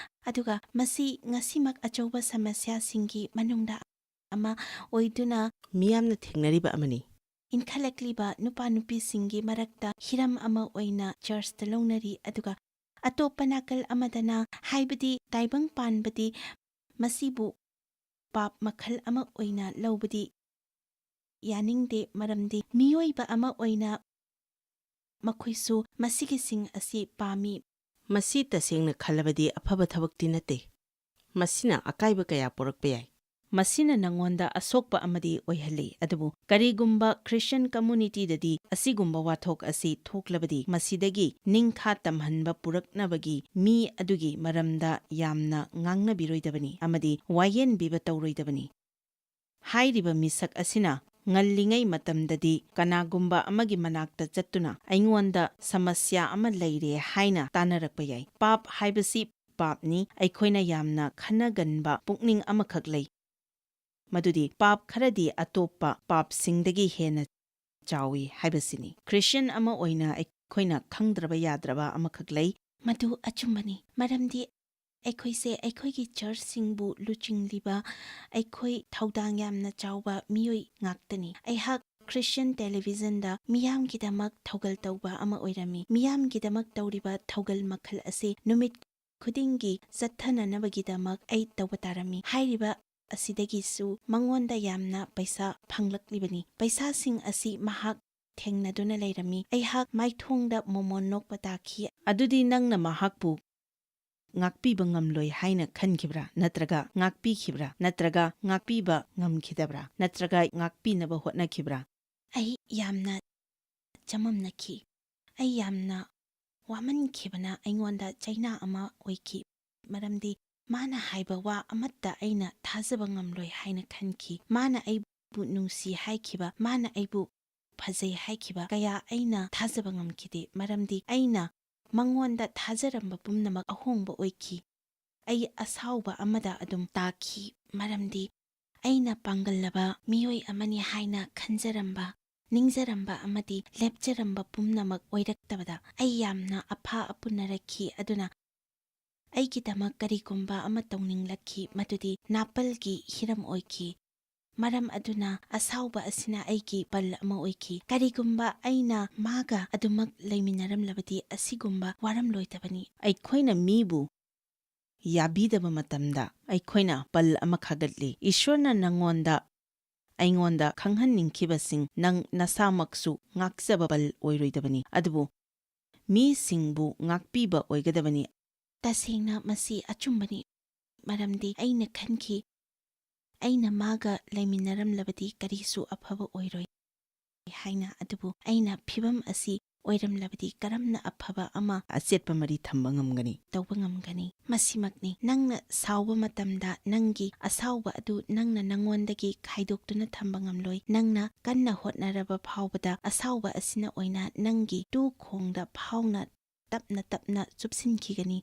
ꯑꯗꯨꯒ ꯃꯁꯤ ꯉꯁꯤꯃꯛ ꯑꯆꯧꯕ ꯁꯃꯁ꯭ꯌꯥꯁꯤꯡꯒꯤ ꯃꯅꯨꯡꯗ ꯑꯃ ꯑꯣꯏꯗꯨꯅ ꯃꯤꯌꯥꯝꯅ ꯊꯦꯡꯅꯔꯤꯕ ꯑꯃꯅꯤ꯫ ꯏꯟꯈꯠꯂꯛꯂꯤꯕ ꯅꯨꯄꯥ ꯅꯨꯄꯤꯁꯤꯡꯒꯤ ꯃꯔꯛꯇ ꯍꯤꯔꯝ ꯑꯃ ꯑꯣꯏꯅ ꯆꯔꯆꯇ ꯂꯧꯅꯔꯤ, ꯑꯗꯨꯒ ꯑꯇꯣꯞꯄ ꯅꯥꯀꯜ ꯑꯃꯗꯅ, ꯍꯥꯏꯕꯗꯤ ꯇꯥꯏꯕꯪ ꯄꯥꯟꯕꯗꯤ ꯃꯁꯤꯕꯨ ꯄꯥꯞ ꯃꯈꯜ ꯑꯃ ꯑꯣꯏꯅ ꯂꯧꯕꯗꯤ ꯌꯥꯅꯤꯡꯗꯦ, ꯃꯔꯝꯗꯤ ꯃꯤꯑꯣꯏꯕ ꯑꯃ ꯑꯣꯏꯅ ꯃꯈꯣꯏꯁꯨ ꯃꯁꯤꯒꯤꯁꯤꯡ ꯑꯁꯤ ꯄꯥꯝꯃꯤ꯫ ꯃꯁꯤ ꯇꯁꯦꯡꯅ ꯈꯜꯂꯕꯗꯤ ꯑꯐꯕ ꯊꯕꯛꯇꯤ ꯅꯠꯇꯦ꯫ ꯃꯁꯤꯅ ꯑꯀꯥꯏꯕ ꯀꯌꯥ ꯄꯣꯔꯛꯄ ꯌꯥꯏ꯫ ꯃꯁꯤꯅ ꯅꯉꯣꯟꯗ ꯑꯁꯣꯛꯄ ꯑꯃꯗꯤ ꯑꯣꯏꯍꯜꯂꯤ, ꯑꯗꯨꯕꯨ ꯀꯔꯤꯒꯨꯝꯕ ꯈ꯭ꯔꯤꯁꯇ꯭ꯌꯟ ꯀꯝꯃꯨꯅꯤꯇꯤꯗꯗꯤ ꯑꯁꯤꯒꯨꯝꯕ ꯋꯥꯊꯣꯛ ꯑꯁꯤ ꯊꯣꯛꯂꯕꯗꯤ ꯃꯁꯤꯗꯒꯤ ꯅꯤꯡꯈꯥ ꯇꯝꯍꯟꯕ ꯄꯨꯔꯛꯅꯕꯒꯤ ꯃꯤ ꯑꯗꯨꯒꯤ ꯃꯔꯝꯗ ꯌꯥꯝꯅ ꯉꯥꯡꯅꯕꯤꯔꯣꯏꯗꯕꯅꯤ ꯑꯃꯗꯤ ꯋꯥꯌꯦꯟꯕꯤꯕ ꯇꯧꯔꯣꯏꯗꯕꯅꯤ꯫ ꯍꯥꯏꯔꯤꯕ ꯃꯤꯁꯛ ꯑꯁꯤꯅ ꯉꯜꯂꯤꯉꯩ ꯃꯇꯝꯗꯗꯤ ꯀꯅꯥꯒꯨꯝꯕ ꯑꯃꯒꯤ ꯃꯅꯥꯛꯇ ꯆꯠꯇꯨꯅ ꯑꯩꯉꯣꯟꯗ ꯁꯃꯁ꯭ꯌꯥ ꯑꯃ ꯂꯩꯔꯦ ꯍꯥꯏꯅ ꯇꯥꯅꯔꯛꯄ ꯌꯥꯏ꯫ ꯄꯥꯞ ꯍꯥꯏꯕꯁꯤ ꯄꯥꯞꯅꯤ, ꯑꯩꯈꯣꯏꯅ ꯌꯥꯝꯅ ꯈꯟꯅꯒꯟꯕ ꯄꯨꯛꯅꯤꯡ ꯑꯃꯈꯛ ꯂꯩ, ꯃꯗꯨꯗꯤ ꯄꯥꯞ ꯈꯔꯗꯤ ꯑꯇꯣꯞꯄ ꯄꯥꯞꯁꯤꯡꯗꯒꯤ ꯍꯦꯟꯅ ꯆꯥꯎꯏ ꯍꯥꯏꯕꯁꯤꯅꯤ꯫ ꯈ꯭ꯔꯤꯁꯇ꯭ꯌꯟ ꯑꯃ ꯑꯣꯏꯅ ꯑꯩꯈꯣꯏꯅ ꯈꯪꯗ꯭ꯔꯕ ꯌꯥꯗ꯭ꯔꯕ ꯑꯃꯈꯛ ꯂꯩ, ꯃꯗꯨ ꯑꯆꯨꯝꯕꯅꯤ, ꯃꯔꯝꯗꯤ ꯑꯩꯈꯣꯏꯁꯦ ꯑꯩꯈꯣꯏꯒꯤ ꯆꯔꯆꯁꯤꯡꯕꯨ ꯂꯨꯆꯤꯡꯂꯤꯕ ꯑꯩꯈꯣꯏ ꯊꯧꯗꯥꯡ ꯌꯥꯝꯅ ꯆꯥꯎꯕ ꯃꯤꯑꯣꯏ ꯉꯥꯛꯇꯅꯤ꯫ ꯑꯩꯍꯥꯛ ꯈ꯭ꯔꯤꯁꯇ꯭ꯌꯟ ꯇꯦꯂꯤꯚꯤꯖꯟꯗ ꯃꯤꯌꯥꯝꯒꯤꯗꯃꯛ ꯊꯧꯒꯜ ꯇꯧꯕ ꯑꯃ ꯑꯣꯏꯔꯝꯃꯤ꯫ ꯃꯤꯌꯥꯝꯒꯤꯗꯃꯛ ꯇꯧꯔꯤꯕ ꯊꯧꯒꯜ ꯃꯈꯜ ꯑꯁꯤ ꯅꯨꯃꯤꯠ ꯈꯨꯗꯤꯡꯒꯤ ꯆꯠꯊꯅꯅꯕꯒꯤꯗꯃꯛ ꯑꯩ ꯇꯧꯕ ꯇꯥꯔꯝꯃꯤ꯫ ꯍꯥꯏꯔꯤꯕ ꯑꯁꯤꯗꯒꯤꯁꯨ ꯃꯉꯣꯟꯗ ꯌꯥꯝꯅ ꯄꯩꯁꯥ ꯐꯪꯂꯛꯂꯤꯕꯅꯤ꯫ ꯄꯩꯁꯥꯁꯤꯡ ꯑꯁꯤ ꯃꯍꯥꯛ ꯊꯦꯡꯅꯗꯨꯅ ꯂꯩꯔꯝꯃꯤ꯫ ꯑꯩꯍꯥꯛ ꯃꯥꯏꯊꯣꯡꯗ ꯃꯣꯃꯣꯟ ꯅꯣꯛꯄ ꯇꯥꯈꯤ꯫ ꯑꯗꯨꯗꯤ ꯅꯪꯅ ꯃꯍꯥꯛꯄꯨ ꯉꯥꯛꯄꯤꯕ ꯉꯝꯂꯣꯏ ꯍꯥꯏꯅ ꯈꯟꯈꯤꯕ꯭ꯔꯥ? ꯅꯠꯇ꯭ꯔꯒ ꯉꯥꯛꯄꯤꯈꯤꯕ꯭ꯔꯥ? ꯅꯠꯇ꯭ꯔꯒ ꯉꯥꯛꯄꯤꯕ ꯉꯝꯈꯤꯗꯕ꯭ꯔꯥ? ꯅꯠꯇ꯭ꯔꯒ ꯉꯥꯛꯄꯤꯅꯕ ꯍꯣꯠꯅꯈꯤꯕ꯭ꯔꯥ? ꯑꯩ ꯌꯥꯝꯅ ꯆꯃꯝꯅꯈꯤ꯫ ꯑꯩ ꯌꯥꯝꯅ ꯋꯥꯃꯟꯈꯤꯕꯅ ꯑꯩꯉꯣꯟꯗ ꯆꯩꯅꯥ ꯑꯃ ꯑꯣꯏꯈꯤ, ꯃꯔꯝꯗꯤ ꯃꯥꯅ ꯍꯥꯏꯕ ꯋꯥ ꯑꯃꯠꯇ ꯑꯩꯅ ꯊꯥꯖꯕ ꯉꯝꯂꯣꯏ ꯍꯥꯏꯅ ꯈꯟꯈꯤ꯫ ꯃꯥꯅ ꯑꯩꯕꯨ ꯅꯨꯡꯁꯤ ꯍꯥꯏꯈꯤꯕ, ꯃꯥꯅ ꯑꯩꯕꯨ ꯐꯖꯩ ꯍꯥꯏꯈꯤꯕ ꯀꯌꯥ ꯑꯩꯅ ꯊꯥꯖꯕ ꯉꯝꯈꯤꯗꯦ, ꯃꯔꯝꯗꯤ ꯑꯩꯅ ꯃꯉꯣꯟꯗ ꯊꯥꯖꯔꯝꯕ ꯄꯨꯝꯅꯃꯛ ꯑꯍꯣꯡꯕ ꯑꯣꯏꯈꯤ꯫ ꯑꯩ ꯑꯁꯥꯎꯕ ꯑꯃꯗ ꯑꯗꯨꯝ ꯇꯥꯈꯤ, ꯃꯔꯝꯗꯤ ꯑꯩꯅ ꯄꯥꯡꯒꯜꯂꯕ ꯃꯤꯑꯣꯏ ꯑꯃꯅꯤ ꯍꯥꯏꯅ ꯈꯟꯖꯔꯝꯕ, ꯅꯤꯡꯖꯔꯝꯕ ꯑꯃꯗꯤ ꯂꯦꯞꯆꯔꯝꯕ ꯄꯨꯝꯅꯃꯛ ꯑꯣꯏꯔꯛꯇꯕꯗ ꯑꯩ ꯌꯥꯝꯅ ꯑꯐꯥ ꯑꯄꯨꯟꯅꯔꯛꯈꯤ꯫ ꯑꯗꯨꯅ ꯑꯩꯒꯤꯗꯃꯛ ꯀꯔꯤꯒꯨꯝꯕ ꯑꯃ ꯇꯧꯅꯤꯡꯂꯛꯈꯤ, ꯃꯗꯨꯗꯤ ꯅꯥꯄꯜꯒꯤ ꯍꯤꯔꯝ ꯑꯣꯏꯈꯤ꯫ ꯃꯔꯝ ꯑꯗꯨꯅ ꯑꯁꯥꯎꯕ ꯑꯁꯤꯅ ꯑꯩꯒꯤ ꯕꯜ ꯑꯃ ꯑꯣꯏꯈꯤ꯫ ꯀꯔꯤꯒꯨꯝꯕ ꯑꯩꯅ ꯃꯥꯒ ꯑꯗꯨꯃꯛ ꯂꯩꯃꯤꯟꯅꯔꯝꯂꯕꯗꯤ ꯑꯁꯤꯒꯨꯝꯕ ꯋꯥꯔꯝꯂꯣꯏꯗꯕꯅꯤ꯫ ꯑꯩꯈꯣꯏꯅ ꯃꯤꯕꯨ ꯌꯥꯕꯤꯗꯕ ꯃꯇꯝꯗ ꯑꯩꯈꯣꯏꯅ ꯕꯜ ꯑꯃ ꯈꯥꯒꯠꯂꯤ꯫ ꯏꯁ꯭ꯋꯔꯅ ꯅꯉꯣꯟꯗ ꯑꯩꯉꯣꯟꯗ ꯈꯪꯍꯟꯅꯤꯡꯈꯤꯕꯁꯤꯡ ꯅꯪ ꯅꯁꯥꯃꯛꯁꯨ ꯉꯥꯛꯆꯕ ꯕꯜ ꯑꯣꯏꯔꯣꯏꯗꯕꯅꯤ, ꯑꯗꯨꯕꯨ ꯃꯤꯁꯤꯡꯕꯨ ꯉꯥꯛꯄꯤꯕ ꯑꯣꯏꯒꯗꯕꯅꯤ꯫ ꯇꯁꯦꯡꯅ ꯃꯁꯤ ꯑꯆꯨꯝꯕꯅꯤ, ꯃꯔꯝꯗꯤ ꯑꯩꯅ ꯈꯟꯈꯤ ꯑꯩꯅ ꯃꯥꯒ ꯂꯩꯃꯤꯟꯅꯔꯝꯂꯕꯗꯤ ꯀꯔꯤꯁꯨ ꯑꯐꯕ ꯑꯣꯏꯔꯣꯏ ꯍꯥꯏꯅ, ꯑꯗꯨꯕꯨ ꯑꯩꯅ ꯐꯤꯚꯝ ꯑꯁꯤ ꯑꯣꯏꯔꯝꯂꯕꯗꯤ ꯀꯔꯝꯅ ꯑꯐꯕ ꯑꯃ ꯑꯆꯦꯠꯄ ꯃꯔꯤ ꯊꯝꯕ ꯉꯝꯒꯅꯤ? ꯇꯧꯕ ꯉꯝꯒꯅꯤ? ꯃꯁꯤꯃꯛꯅꯤ, ꯅꯪꯅ ꯁꯥꯎꯕ ꯃꯇꯝꯗ ꯅꯪꯒꯤ ꯑꯁꯥꯎꯕ ꯑꯗꯨ ꯅꯪꯅ ꯅꯉꯣꯟꯗꯒꯤ ꯈꯥꯏꯗꯣꯛꯇꯨꯅ ꯊꯝꯕ ꯉꯝꯂꯣꯏ꯫ ꯅꯪꯅ ꯀꯟꯅ ꯍꯣꯠꯅꯔꯕ ꯐꯥꯎꯕꯗ ꯑꯁꯥꯎꯕ ꯑꯁꯤꯅ ꯑꯣꯏꯅ ꯅꯪꯒꯤ ꯇꯨꯈꯣꯡꯗ ꯐꯥꯎꯅ ꯇꯞꯅ ꯇꯞꯅ ꯆꯨꯞꯁꯤꯟꯈꯤꯒꯅꯤ꯫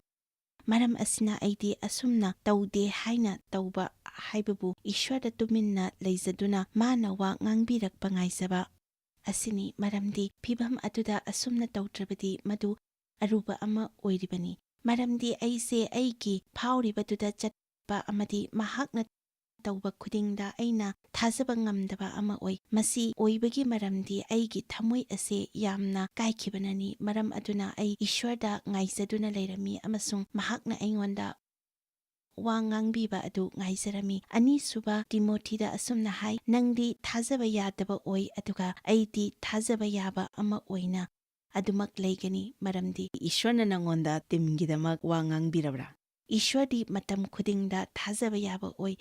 ꯃꯔꯝ ꯑꯁꯤꯅ ꯑꯩꯗꯤ ꯑꯁꯨꯝꯅ ꯇꯧꯗꯦ ꯍꯥꯏꯅ ꯇꯧꯕ ꯍꯥꯏꯕꯕꯨ ꯏꯁ꯭ꯋꯔꯗ ꯇꯨꯃꯤꯟꯅ ꯂꯩꯖꯗꯨꯅ ꯃꯥꯅ ꯋꯥ ꯉꯥꯡꯕꯤꯔꯛꯄ ꯉꯥꯏꯖꯕ ꯑꯁꯤꯅꯤ꯫ ꯃꯔꯝꯗꯤ ꯐꯤꯚꯝ ꯑꯗꯨꯗ ꯑꯁꯨꯝꯅ ꯇꯧꯗ꯭ꯔꯕꯗꯤ ꯃꯗꯨ ꯑꯔꯨꯕ ꯑꯃ ꯑꯣꯏꯔꯤꯕꯅꯤ, ꯃꯔꯝꯗꯤ ꯑꯩꯁꯦ ꯑꯩꯒꯤ ꯐꯥꯎꯔꯤꯕꯗꯨꯗ ꯆꯠꯄ ꯑꯃꯗꯤ ꯃꯍꯥꯛꯅ ꯇꯧꯕ ꯈꯨꯗꯤꯡꯗ ꯑꯩꯅ ꯊꯥꯖꯕ ꯉꯝꯗꯕ ꯑꯃ ꯑꯣꯏ꯫ ꯃꯁꯤ ꯑꯣꯏꯕꯒꯤ ꯃꯔꯝꯗꯤ ꯑꯩꯒꯤ ꯊꯃꯣꯏ ꯑꯁꯤ ꯌꯥꯝꯅ ꯀꯥꯏꯈꯤꯕꯅꯅꯤ꯫ ꯃꯔꯝ ꯑꯗꯨꯅ ꯑꯩ ꯏꯁ꯭ꯋꯔꯗ ꯉꯥꯏꯖꯗꯨꯅ ꯂꯩꯔꯝꯃꯤ ꯑꯃꯁꯨꯡ ꯃꯍꯥꯛꯅ ꯑꯩꯉꯣꯟꯗ ꯋꯥ ꯉꯥꯡꯕꯤꯕ ꯑꯗꯨ ꯉꯥꯏꯖꯔꯝꯃꯤ꯫ ꯑꯅꯤꯁꯨꯕ ꯇꯤꯃꯣꯊꯤꯗ ꯑꯁꯨꯝꯅ ꯍꯥꯏ, ꯅꯪꯗꯤ ꯊꯥꯖꯕ ꯌꯥꯗꯕ ꯑꯣꯏ, ꯑꯗꯨꯒ ꯑꯩꯗꯤ ꯊꯥꯖꯕ ꯌꯥꯕ ꯑꯃ ꯑꯣꯏꯅ ꯑꯗꯨꯃꯛ ꯂꯩꯒꯅꯤ꯫ ꯃꯔꯝꯗꯤ ꯏꯁ꯭ꯋꯔꯅ ꯅꯉꯣꯟꯗ ꯇꯤꯝꯒꯤꯗꯃꯛ ꯋꯥ ꯉꯥꯡꯕꯤꯔꯕ꯭ꯔꯥ? ꯏꯁ꯭ꯋꯔꯗꯤ ꯃꯇꯝ ꯈꯨꯗꯤꯡꯗ ꯊꯥꯖꯕ ꯌꯥꯕ ꯑꯣꯏ,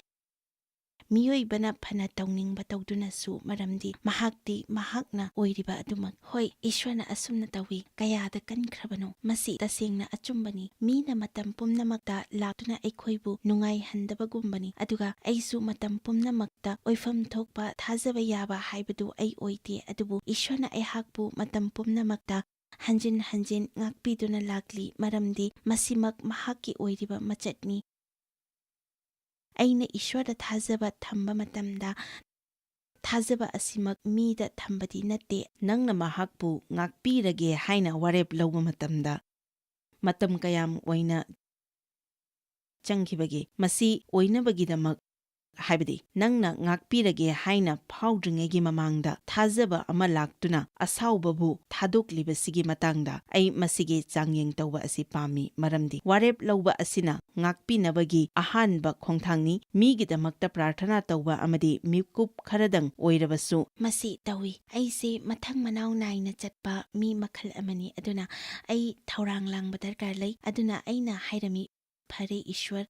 ꯃꯤꯑꯣꯏꯕꯅ ꯐꯅ ꯇꯧꯅꯤꯡꯕ ꯇꯧꯗꯨꯅꯁꯨ, ꯃꯔꯝꯗꯤ ꯃꯍꯥꯛꯇꯤ ꯃꯍꯥꯛꯅ ꯑꯣꯏꯔꯤꯕ ꯑꯗꯨꯃꯛ꯫ ꯍꯣꯏ, ꯏꯁ꯭ꯋꯔꯅ ꯑꯁꯨꯝꯅ ꯇꯧꯏ, ꯀꯌꯥꯗ ꯀꯟꯈ꯭ꯔꯕꯅꯣ, ꯃꯁꯤ ꯇꯁꯦꯡꯅ ꯑꯆꯨꯝꯕꯅꯤ꯫ ꯃꯤꯅ ꯃꯇꯝ ꯄꯨꯝꯅꯃꯛꯇ ꯂꯥꯛꯇꯨꯅ ꯑꯩꯈꯣꯏꯕꯨ ꯅꯨꯡꯉꯥꯏꯍꯟꯗꯕꯒꯨꯝꯕꯅꯤ, ꯑꯗꯨꯒ ꯑꯩꯁꯨ ꯃꯇꯝ ꯄꯨꯝꯅꯃꯛꯇ ꯑꯣꯏꯐꯝ ꯊꯣꯛꯄ ꯊꯥꯖꯕ ꯌꯥꯕ ꯍꯥꯏꯕꯗꯨ ꯑꯩ ꯑꯣꯏꯗꯦ꯫ ꯑꯗꯨꯕꯨ ꯏꯁ꯭ꯋꯔꯅ ꯑꯩꯍꯥꯛꯄꯨ ꯃꯇꯝ ꯄꯨꯝꯅꯃꯛꯇ ꯍꯟꯖꯤꯟ ꯍꯟꯖꯤꯟ ꯉꯥꯛꯄꯤꯗꯨꯅ ꯂꯥꯛꯂꯤ, ꯃꯔꯝꯗꯤ ꯃꯁꯤꯃꯛ ꯃꯍꯥꯛꯀꯤ ꯑꯣꯏꯔꯤꯕ ꯃꯆꯠꯅꯤ꯫ ꯑꯩꯅ ꯏꯁ꯭ꯋꯔꯗ ꯊꯥꯖꯕ ꯊꯝꯕ ꯃꯇꯝꯗ ꯊꯥꯖꯕ ꯑꯁꯤꯃꯛ ꯃꯤꯗ ꯊꯝꯕꯗꯤ ꯅꯠꯇꯦ꯫ ꯅꯪꯅ ꯃꯍꯥꯛꯄꯨ ꯉꯥꯛꯄꯤꯔꯒꯦ ꯍꯥꯏꯅ ꯋꯥꯔꯦꯞ ꯂꯧꯕ ꯃꯇꯝꯗ ꯃꯇꯝ ꯀꯌꯥꯝ ꯑꯣꯏꯅ ꯆꯪꯈꯤꯕꯒꯦ? ꯃꯁꯤ ꯑꯣꯏꯅꯕꯒꯤꯗꯃꯛ, ꯍꯥꯏꯕꯗꯤ ꯅꯪꯅ ꯉꯥꯛꯄꯤꯔꯒꯦ ꯍꯥꯏꯅ ꯐꯥꯎꯗ꯭ꯔꯤꯉꯩꯒꯤ ꯃꯃꯥꯡꯗ ꯊꯥꯖꯕ ꯑꯃ ꯂꯥꯛꯇꯨꯅ ꯑꯁꯥꯎꯕꯕꯨ ꯊꯥꯗꯣꯛꯂꯤꯕꯁꯤꯒꯤ ꯃꯇꯥꯡꯗ ꯑꯩ ꯃꯁꯤꯒꯤ ꯆꯥꯡꯌꯦꯡ ꯇꯧꯕ ꯑꯁꯤ ꯄꯥꯝꯃꯤ, ꯃꯔꯝꯗꯤ ꯋꯥꯔꯦꯞ ꯂꯧꯕ ꯑꯁꯤꯅ ꯉꯥꯛꯄꯤꯅꯕꯒꯤ ꯑꯍꯥꯟꯕ ꯈꯣꯡꯊꯥꯡꯅꯤ꯫ ꯃꯤꯒꯤꯗꯃꯛꯇ ꯄ꯭ꯔꯥꯔꯊꯅꯥ ꯇꯧꯕ ꯑꯃꯗꯤ ꯃꯤꯀꯨꯞ ꯈꯔꯗꯪ ꯑꯣꯏꯔꯕꯁꯨ ꯃꯁꯤ ꯇꯧꯏ꯫ ꯑꯩꯁꯦ ꯃꯊꯪ ꯃꯅꯥꯎ ꯅꯥꯏꯅ ꯆꯠꯄ ꯃꯤ ꯃꯈꯜ ꯑꯃꯅꯤ, ꯑꯗꯨꯅ ꯑꯩ ꯊꯧꯔꯥꯡ ꯂꯥꯡꯕ ꯗꯔꯀꯥꯔ ꯂꯩ꯫ ꯑꯗꯨꯅ ꯑꯩꯅ ꯍꯥꯏꯔꯝꯃꯤ, ꯐꯔꯦ ꯏꯁ꯭ꯋꯔ,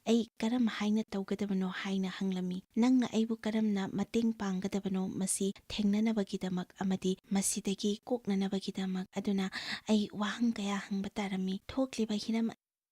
ꯑꯩ ꯀꯔꯝ ꯍꯥꯏꯅ ꯇꯧꯒꯗꯕꯅꯣ ꯍꯥꯏꯅ ꯍꯪꯂꯝꯃꯤ꯫ ꯅꯪꯅ ꯑꯩꯕꯨ ꯀꯔꯝꯅ ꯃꯇꯦꯡ ꯄꯥꯡꯒꯗꯕꯅꯣ ꯃꯁꯤ ꯊꯦꯡꯅꯅꯕꯒꯤꯗꯃꯛ ꯑꯃꯗꯤ ꯃꯁꯤꯗꯒꯤ ꯀꯣꯛꯅꯅꯕꯒꯤꯗꯃꯛ꯫ ꯑꯗꯨꯅ ꯑꯩ ꯋꯥꯍꯪ ꯀꯌꯥ ꯍꯪꯕ ꯇꯥꯔꯝꯃꯤ꯫ ꯊꯣꯛꯂꯤꯕ ꯍꯤꯔꯝ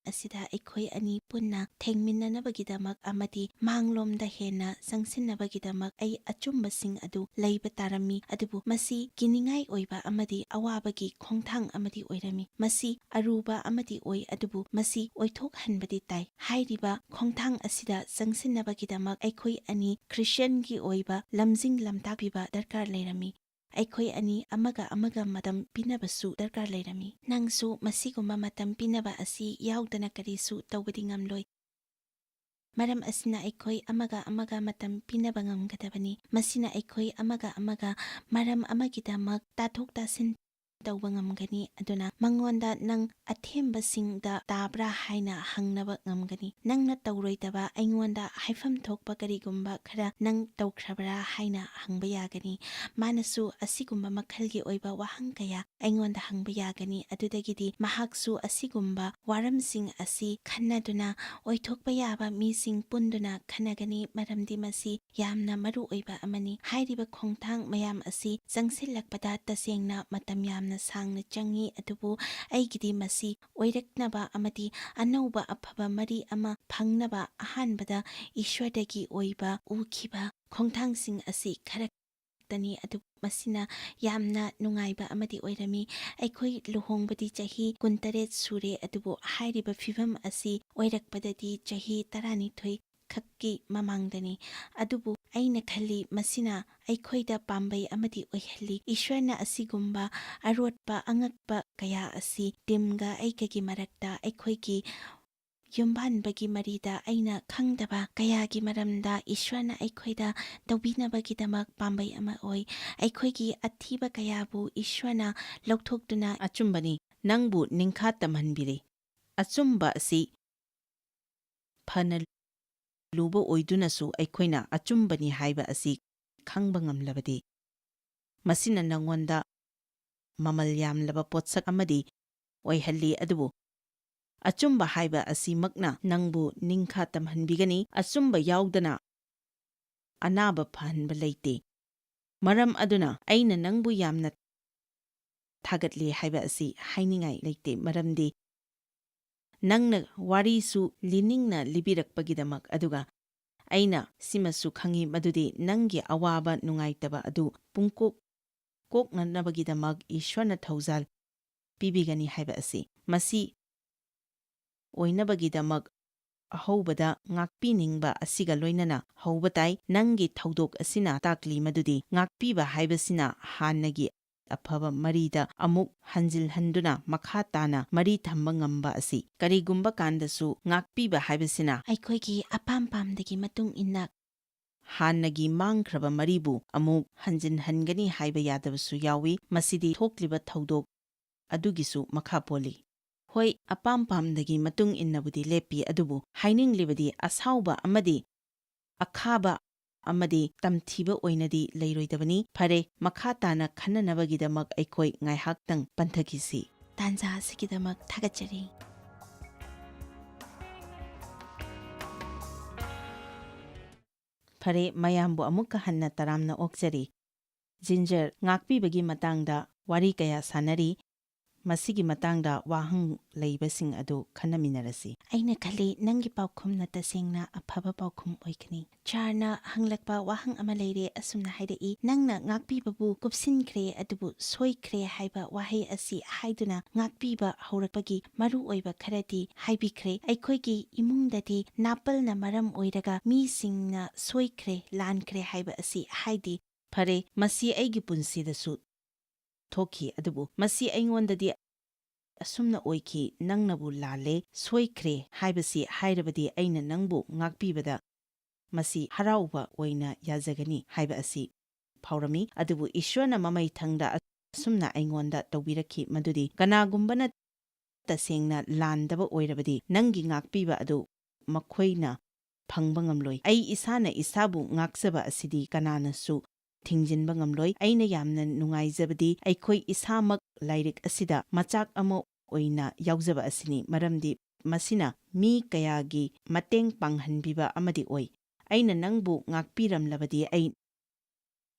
ꯑꯁꯤꯗ ꯑꯩꯈꯣꯏ ꯑꯅꯤ ꯄꯨꯟꯅ ꯊꯦꯡꯃꯤꯟꯅꯅꯕꯒꯤꯗꯃꯛ ꯑꯃꯗꯤ ꯃꯥꯡꯂꯣꯝꯗ ꯍꯦꯟꯅ ꯆꯪꯁꯤꯟꯅꯕꯒꯤꯗꯃꯛ ꯑꯩ ꯑꯆꯨꯝꯕꯁꯤꯡ ꯑꯗꯨ ꯂꯩꯕ ꯇꯥꯔꯝꯃꯤ, ꯑꯗꯨꯕꯨ ꯃꯁꯤ ꯀꯤꯅꯤꯡꯉꯥꯏ ꯑꯣꯏꯕ ꯑꯃꯗꯤ ꯑꯋꯥꯕꯒꯤ ꯈꯣꯡꯊꯥꯡ ꯑꯃꯗꯤ ꯑꯣꯏꯔꯝꯃꯤ꯫ ꯃꯁꯤ ꯑꯔꯨꯕ ꯑꯃꯗꯤ ꯑꯣꯏ, ꯑꯗꯨꯕꯨ ꯃꯁꯤ ꯑꯣꯏꯊꯣꯛꯍꯟꯕꯗꯤ ꯇꯥꯏ꯫ ꯍꯥꯏꯔꯤꯕ ꯈꯣꯡꯊꯥꯡ ꯑꯁꯤꯗ ꯆꯪꯁꯤꯟꯅꯕꯒꯤꯗꯃꯛ ꯑꯩꯈꯣꯏ ꯑꯅꯤ ꯈ꯭ꯔꯤꯁꯇꯤꯌꯟꯒꯤ ꯑꯣꯏꯕ ꯂꯝꯖꯤꯡ ꯂꯝꯇꯥꯛꯄꯤꯕ ꯗꯔꯀꯥꯔ ꯂꯩꯔꯝꯃꯤ꯫ ꯑꯩꯈꯣꯏ ꯑꯅꯤ ꯑꯃꯒ ꯑꯃꯒ ꯃꯇꯝ ꯄꯤꯅꯕꯁꯨ ꯗꯔꯀꯥꯔ ꯂꯩꯔꯝꯃꯤ꯫ ꯅꯪꯁꯨ ꯃꯁꯤꯒꯨꯝꯕ ꯃꯇꯝ ꯄꯤꯅꯕ ꯑꯁꯤ ꯌꯥꯎꯗꯅ ꯀꯔꯤꯁꯨ ꯇꯧꯕꯗꯤ ꯉꯝꯂꯣꯏ꯫ ꯃꯔꯝ ꯑꯁꯤꯅ ꯑꯩꯈꯣꯏ ꯑꯃꯒ ꯑꯃꯒ ꯃꯇꯝ ꯄꯤꯅꯕ ꯉꯝꯒꯗꯕꯅꯤ꯫ ꯃꯁꯤꯅ ꯑꯩꯈꯣꯏ ꯑꯃꯒ ꯑꯃꯒ ꯃꯔꯝ ꯑꯃꯒꯤꯗꯃꯛ ꯇꯥꯊꯣꯛ ꯇꯥꯁꯤꯟ ꯇꯧꯕ ꯉꯝꯒꯅꯤ, ꯑꯗꯨꯅ ꯃꯉꯣꯟꯗ ꯅꯪ ꯑꯊꯦꯝꯕꯁꯤꯡꯗ ꯇꯥꯕ꯭ꯔꯥ ꯍꯥꯏꯅ ꯍꯪꯅꯕ ꯉꯝꯒꯅꯤ꯫ ꯅꯪꯅ ꯇꯧꯔꯣꯏꯗꯕ ꯑꯩꯉꯣꯟꯗ ꯍꯥꯏꯐꯝ ꯊꯣꯛꯄ ꯀꯔꯤꯒꯨꯝꯕ ꯈꯔ ꯅꯪ ꯇꯧꯈ꯭ꯔꯕ꯭ꯔꯥ ꯍꯥꯏꯅ ꯍꯪꯕ ꯌꯥꯒꯅꯤ꯫ ꯃꯥꯅꯁꯨ ꯑꯁꯤꯒꯨꯝꯕ ꯃꯈꯜꯒꯤ ꯑꯣꯏꯕ ꯋꯥꯍꯪ ꯀꯌꯥ ꯑꯩꯉꯣꯟꯗ ꯍꯪꯕ ꯌꯥꯒꯅꯤ꯫ ꯑꯗꯨꯗꯒꯤꯗꯤ ꯃꯍꯥꯛꯁꯨ ꯑꯁꯤꯒꯨꯝꯕ ꯋꯥꯔꯝꯁꯤꯡ ꯑꯁꯤ ꯈꯟꯅꯗꯨꯅ ꯑꯣꯏꯊꯣꯛꯄ ꯌꯥꯕ ꯃꯤꯁꯤꯡ ꯄꯨꯟꯗꯨꯅ ꯈꯟꯅꯒꯅꯤ, ꯃꯔꯝꯗꯤ ꯃꯁꯤ ꯌꯥꯝꯅ ꯃꯔꯨ ꯑꯣꯏꯕ ꯑꯃꯅꯤ꯫ ꯍꯥꯏꯔꯤꯕ ꯈꯣꯡꯊꯥꯡ ꯃꯌꯥꯝ ꯑꯁꯤ ꯆꯪꯁꯤꯜꯂꯛꯄꯗ ꯇꯁꯦꯡꯅ ꯃꯇꯝ ꯌꯥꯝꯅ ꯁꯥꯡꯅ ꯆꯪꯏ, ꯑꯗꯨꯕꯨ ꯑꯩꯒꯤꯗꯤ ꯃꯁꯤ ꯑꯣꯏꯔꯛꯅꯕ ꯑꯃꯗꯤ ꯑꯅꯧꯕ ꯑꯐꯕ ꯃꯔꯤ ꯑꯃ ꯐꯪꯅꯕ ꯑꯍꯥꯟꯕꯗ ꯏꯁ꯭ꯋꯔꯗꯒꯤ ꯑꯣꯏꯕ ꯎꯈꯤꯕ ꯈꯣꯡꯊꯥꯡꯁꯤꯡ ꯑꯁꯤ ꯈꯔꯇꯅꯤ, ꯑꯗꯨꯕꯨ ꯃꯁꯤꯅ ꯌꯥꯝꯅ ꯅꯨꯡꯉꯥꯏꯕ ꯑꯃꯗꯤ ꯑꯣꯏꯔꯝꯃꯤ꯫ ꯑꯩꯈꯣꯏ ꯂꯨꯍꯣꯡꯕꯗꯤ ꯆꯍꯤ 19 ꯁꯨꯔꯦ, ꯑꯗꯨꯕꯨ ꯍꯥꯏꯔꯤꯕ ꯐꯤꯚꯝ ꯑꯁꯤ ꯑꯣꯏꯔꯛꯄꯗꯗꯤ ꯆꯍꯤ 12 ꯈꯛꯀꯤ ꯃꯃꯥꯡꯗꯅꯤ꯫ ꯑꯗꯨꯕꯨ ꯑꯩꯅ ꯈꯜꯂꯤ ꯃꯁꯤꯅ ꯑꯩꯈꯣꯏꯗ ꯄꯥꯝꯕꯩ ꯑꯃꯗꯤ ꯑꯣꯏꯍꯜꯂꯤ꯫ ꯏꯁ꯭ꯋꯔꯅ ꯑꯁꯤꯒꯨꯝꯕ ꯑꯔꯣꯠꯄ ꯑꯉꯛꯄ ꯀꯌꯥ ꯑꯁꯤ ꯇꯤꯝꯒ ꯑꯩꯒꯒꯤ ꯃꯔꯛꯇ, ꯑꯩꯈꯣꯏꯒꯤ ꯌꯨꯝꯕꯥꯟꯕꯒꯤ ꯃꯔꯤꯗ ꯑꯩꯅ ꯈꯪꯗꯕ ꯀꯌꯥꯒꯤ ꯃꯔꯝꯗ ꯏꯁ꯭ꯋꯔꯅ ꯑꯩꯈꯣꯏꯗ ꯇꯧꯕꯤꯅꯕꯒꯤꯗꯃꯛ ꯄꯥꯝꯕꯩ ꯑꯃ ꯑꯣꯏ꯫ ꯑꯩꯈꯣꯏꯒꯤ ꯑꯊꯤꯕ ꯀꯌꯥꯕꯨ ꯏꯁ꯭ꯋꯔꯅ ꯂꯧꯊꯣꯛꯇꯨꯅ ꯑꯆꯨꯝꯕꯅꯤ, ꯅꯪꯕꯨ ꯅꯤꯡꯈꯥ ꯇꯝꯍꯟꯕꯤꯔꯦ꯫ ꯑꯆꯨꯝꯕ ꯑꯁꯤ ꯐꯅ ꯂꯨꯕ ꯑꯣꯏꯗꯨꯅꯁꯨ ꯑꯩꯈꯣꯏꯅ ꯑꯆꯨꯝꯕꯅꯤ ꯍꯥꯏꯕ ꯑꯁꯤ ꯈꯪꯕ ꯉꯝꯂꯕꯗꯤ ꯃꯁꯤꯅ ꯅꯉꯣꯟꯗ ꯃꯃꯜ ꯌꯥꯝꯂꯕ ꯄꯣꯠꯁꯛ ꯑꯃꯗꯤ ꯑꯣꯏꯍꯜꯂꯤ, ꯑꯗꯨꯕꯨ ꯑꯆꯨꯝꯕ ꯍꯥꯏꯕ ꯑꯁꯤꯃꯛꯅ ꯅꯪꯕꯨ ꯅꯤꯡꯈꯥ ꯇꯝꯍꯟꯕꯤꯒꯅꯤ꯫ ꯑꯆꯨꯝꯕ ꯌꯥꯎꯗꯅ ꯑꯅꯥꯕ ꯐꯍꯟꯕ ꯂꯩꯇꯦ꯫ ꯃꯔꯝ ꯑꯗꯨꯅ ꯑꯩꯅ ꯅꯪꯕꯨ ꯌꯥꯝꯅ ꯊꯥꯒꯠꯂꯤ ꯍꯥꯏꯕ ꯑꯁꯤ ꯍꯥꯏꯅꯤꯡꯉꯥꯏ ꯂꯩꯇꯦ, ꯃꯔꯝꯗꯤ ꯅꯪꯅ ꯋꯥꯔꯤꯁꯨ ꯂꯤꯅꯤꯡꯅ ꯂꯤꯕꯤꯔꯛꯄꯒꯤꯗꯃꯛ, ꯑꯗꯨꯒ ꯑꯩꯅ ꯁꯤꯃꯁꯨ ꯈꯪꯏ ꯃꯗꯨꯗꯤ ꯅꯪꯒꯤ ꯑꯋꯥꯕ ꯅꯨꯡꯉꯥꯏꯇꯕ ꯑꯗꯨ ꯄꯨꯡꯀꯣꯛ ꯀꯣꯛꯅꯅꯕꯒꯤꯗꯃꯛ ꯏꯁ꯭ꯋꯔꯅ ꯊꯧꯖꯥꯜ ꯄꯤꯕꯤꯒꯅꯤ ꯍꯥꯏꯕ ꯑꯁꯤ꯫ ꯃꯁꯤ ꯑꯣꯏꯅꯕꯒꯤꯗꯃꯛ ꯑꯍꯧꯕꯗ ꯉꯥꯛꯄꯤꯅꯤꯡꯕ ꯑꯁꯤꯒ ꯂꯣꯏꯅꯅ ꯍꯧꯕ ꯇꯥꯏ꯫ ꯅꯪꯒꯤ ꯊꯧꯗꯣꯛ ꯑꯁꯤꯅ ꯇꯥꯛꯂꯤ ꯃꯗꯨꯗꯤ ꯉꯥꯛꯄꯤꯕ ꯍꯥꯏꯕꯁꯤꯅ ꯍꯥꯟꯅꯒꯤ ꯑꯐꯕ ꯃꯔꯤꯗ ꯑꯃꯨꯛ ꯍꯟꯖꯤꯜꯍꯟꯗꯨꯅ ꯃꯈꯥ ꯇꯥꯅ ꯃꯔꯤ ꯊꯝꯕ ꯉꯝꯕ ꯑꯁꯤ꯫ ꯀꯔꯤꯒꯨꯝꯕ ꯀꯥꯟꯗꯁꯨ ꯉꯥꯛꯄꯤꯕ ꯍꯥꯏꯕꯁꯤꯅ ꯑꯩꯈꯣꯏꯒꯤ ꯑꯄꯥꯝ ꯄꯥꯝꯗꯒꯤ ꯃꯇꯨꯡ ꯏꯟꯅ ꯍꯥꯟꯅꯒꯤ ꯃꯥꯡꯈ꯭ꯔꯕ ꯃꯔꯤꯕꯨ ꯑꯃꯨꯛ ꯍꯟꯖꯤꯟꯍꯟꯒꯅꯤ ꯍꯥꯏꯕ ꯌꯥꯗꯕꯁꯨ ꯌꯥꯎꯏ꯫ ꯃꯁꯤꯗꯤ ꯊꯣꯛꯂꯤꯕ ꯊꯧꯗꯣꯛ ꯑꯗꯨꯒꯤꯁꯨ ꯃꯈꯥ ꯄꯣꯜꯂꯤ꯫ ꯍꯣꯏ, ꯑꯄꯥꯝ ꯄꯥꯝꯗꯒꯤ ꯃꯇꯨꯡ ꯏꯟꯅꯕꯨꯗꯤ ꯂꯦꯞꯄꯤ, ꯑꯗꯨꯕꯨ ꯍꯥꯏꯅꯤꯡꯂꯤꯕꯗꯤ ꯑꯁꯥꯎꯕ ꯑꯃꯗꯤ ꯑꯈꯥꯕ ꯑꯃꯗꯤ ꯇꯝꯊꯤꯕ ꯑꯣꯏꯅꯗꯤ ꯂꯩꯔꯣꯏꯗꯕꯅꯤ꯫ ꯐꯔꯦ, ꯃꯈꯥ ꯇꯥꯅ ꯈꯟꯅꯅꯕꯒꯤꯗꯃꯛ ꯑꯩꯈꯣꯏ ꯉꯥꯏꯍꯥꯛꯇꯪ ꯄꯟꯊꯈꯤꯁꯤ꯫ ꯇꯥꯟꯖꯥ ꯑꯁꯤꯒꯤꯗꯃꯛ ꯊꯥꯒꯠꯆꯔꯤ꯫ ꯐꯔꯦ, ꯃꯌꯥꯝꯕꯨ ꯑꯃꯨꯛꯀ ꯍꯟꯅ ꯇꯔꯥꯝꯅ ꯑꯣꯛꯆꯔꯤ꯫ ꯖꯤꯟꯖꯔ, ꯉꯥꯛꯄꯤꯕꯒꯤ ꯃꯇꯥꯡꯗ ꯋꯥꯔꯤ ꯀꯌꯥ ꯁꯥꯟꯅꯔꯤ꯫ ꯃꯁꯤꯒꯤ ꯃꯇꯥꯡꯗ ꯋꯥꯍꯪ ꯂꯩꯕꯁꯤꯡ ꯑꯗꯨ ꯈꯟꯅꯃꯤꯟꯅꯔꯁꯤ꯫ ꯑꯩꯅ ꯈꯜꯂꯤ ꯅꯪꯒꯤ ꯄꯥꯎꯈꯨꯝꯅ ꯇꯁꯦꯡꯅ ꯑꯐꯕ ꯄꯥꯎꯈꯨꯝ ꯑꯣꯏꯒꯅꯤ꯫ ꯆꯥꯔꯅ ꯍꯪꯂꯛꯄ ꯋꯥꯍꯪ ꯑꯃ ꯂꯩꯔꯦ, ꯑꯁꯨꯝꯅ ꯍꯥꯏꯔꯛꯏ: ꯅꯪꯅ ꯉꯥꯛꯄꯤꯕꯕꯨ ꯀꯨꯞꯁꯤꯟꯈ꯭ꯔꯦ ꯑꯗꯨꯕꯨ ꯁꯣꯏꯈ꯭ꯔꯦ ꯍꯥꯏꯕ ꯋꯥꯍꯩ ꯑꯁꯤ ꯍꯥꯏꯗꯨꯅ ꯉꯥꯛꯄꯤꯕ ꯍꯧꯔꯛꯄꯒꯤ ꯃꯔꯨꯑꯣꯏꯕ ꯈꯔꯗꯤ ꯍꯥꯏꯕꯤꯈ꯭ꯔꯦ꯫ ꯑꯩꯈꯣꯏꯒꯤ ꯏꯃꯨꯡꯗꯗꯤ ꯅꯥꯄꯜꯅ ꯃꯔꯝ ꯑꯣꯏꯔꯒ ꯃꯤꯁꯤꯡꯅ ꯁꯣꯏꯈ꯭ꯔꯦ, ꯂꯥꯟꯈ꯭ꯔꯦ ꯍꯥꯏꯕ ꯑꯁꯤ ꯍꯥꯏꯗꯤ꯫ ꯐꯔꯦ, ꯃꯁꯤ ꯑꯩꯒꯤ ꯄꯨꯟꯁꯤꯗꯁꯨ ꯊꯣꯛꯈꯤ, ꯑꯗꯨꯕꯨ ꯃꯁꯤ ꯑꯩꯉꯣꯟꯗꯗꯤ ꯑꯁꯨꯝꯅ ꯑꯣꯏꯈꯤ: ꯅꯪꯅꯕꯨ ꯂꯥꯜꯂꯦ, ꯁꯣꯏꯈ꯭ꯔꯦ ꯍꯥꯏꯕꯁꯤ ꯍꯥꯏꯔꯕꯗꯤ ꯑꯩꯅ ꯅꯪꯕꯨ ꯉꯥꯛꯄꯤꯕꯗ ꯃꯁꯤ ꯍꯔꯥꯎꯕ ꯑꯣꯏꯅ ꯌꯥꯖꯒꯅꯤ ꯍꯥꯏꯕ ꯑꯁꯤ ꯐꯥꯎꯔꯝꯃꯤ꯫ ꯑꯗꯨꯕꯨ ꯏꯁ꯭ꯋꯔꯅ ꯃꯃꯩꯊꯪꯗ ꯑꯁꯨꯝꯅ ꯑꯩꯉꯣꯟꯗ ꯇꯧꯕꯤꯔꯛꯈꯤ ꯃꯗꯨꯗꯤ ꯀꯅꯥꯒꯨꯝꯕꯅ ꯇꯁꯦꯡꯅ ꯂꯥꯟꯗꯕ ꯑꯣꯏꯔꯕꯗꯤ ꯅꯪꯒꯤ ꯉꯥꯛꯄꯤꯕ ꯑꯗꯨ ꯃꯈꯣꯏꯅ ꯐꯪꯕ ꯉꯝꯂꯣꯏ꯫ ꯑꯩ ꯏꯁꯥꯅ ꯏꯁꯥꯕꯨ ꯉꯥꯛꯆꯕ ꯑꯁꯤꯗꯤ ꯀꯅꯥꯅꯁꯨ ꯊꯤꯡꯖꯤꯟꯕ ꯉꯝꯂꯣꯏ꯫ ꯑꯩꯅ ꯌꯥꯝꯅ ꯅꯨꯡꯉꯥꯏꯖꯕꯗꯤ ꯑꯩꯈꯣꯏ ꯏꯁꯥꯃꯛ ꯂꯥꯏꯔꯤꯛ ꯑꯁꯤꯗ ꯃꯆꯥꯛ ꯑꯃ ꯑꯣꯏꯅ ꯌꯥꯎꯖꯕ ꯑꯁꯤꯅꯤ, ꯃꯔꯝꯗꯤ ꯃꯁꯤꯅ ꯃꯤ ꯀꯌꯥꯒꯤ ꯃꯇꯦꯡ ꯄꯥꯡꯍꯟꯕꯤꯕ ꯑꯃꯗꯤ ꯑꯣꯏ꯫ ꯑꯩꯅ ꯅꯪꯕꯨ ꯉꯥꯛꯄꯤꯔꯝꯂꯕꯗꯤ ꯑꯩ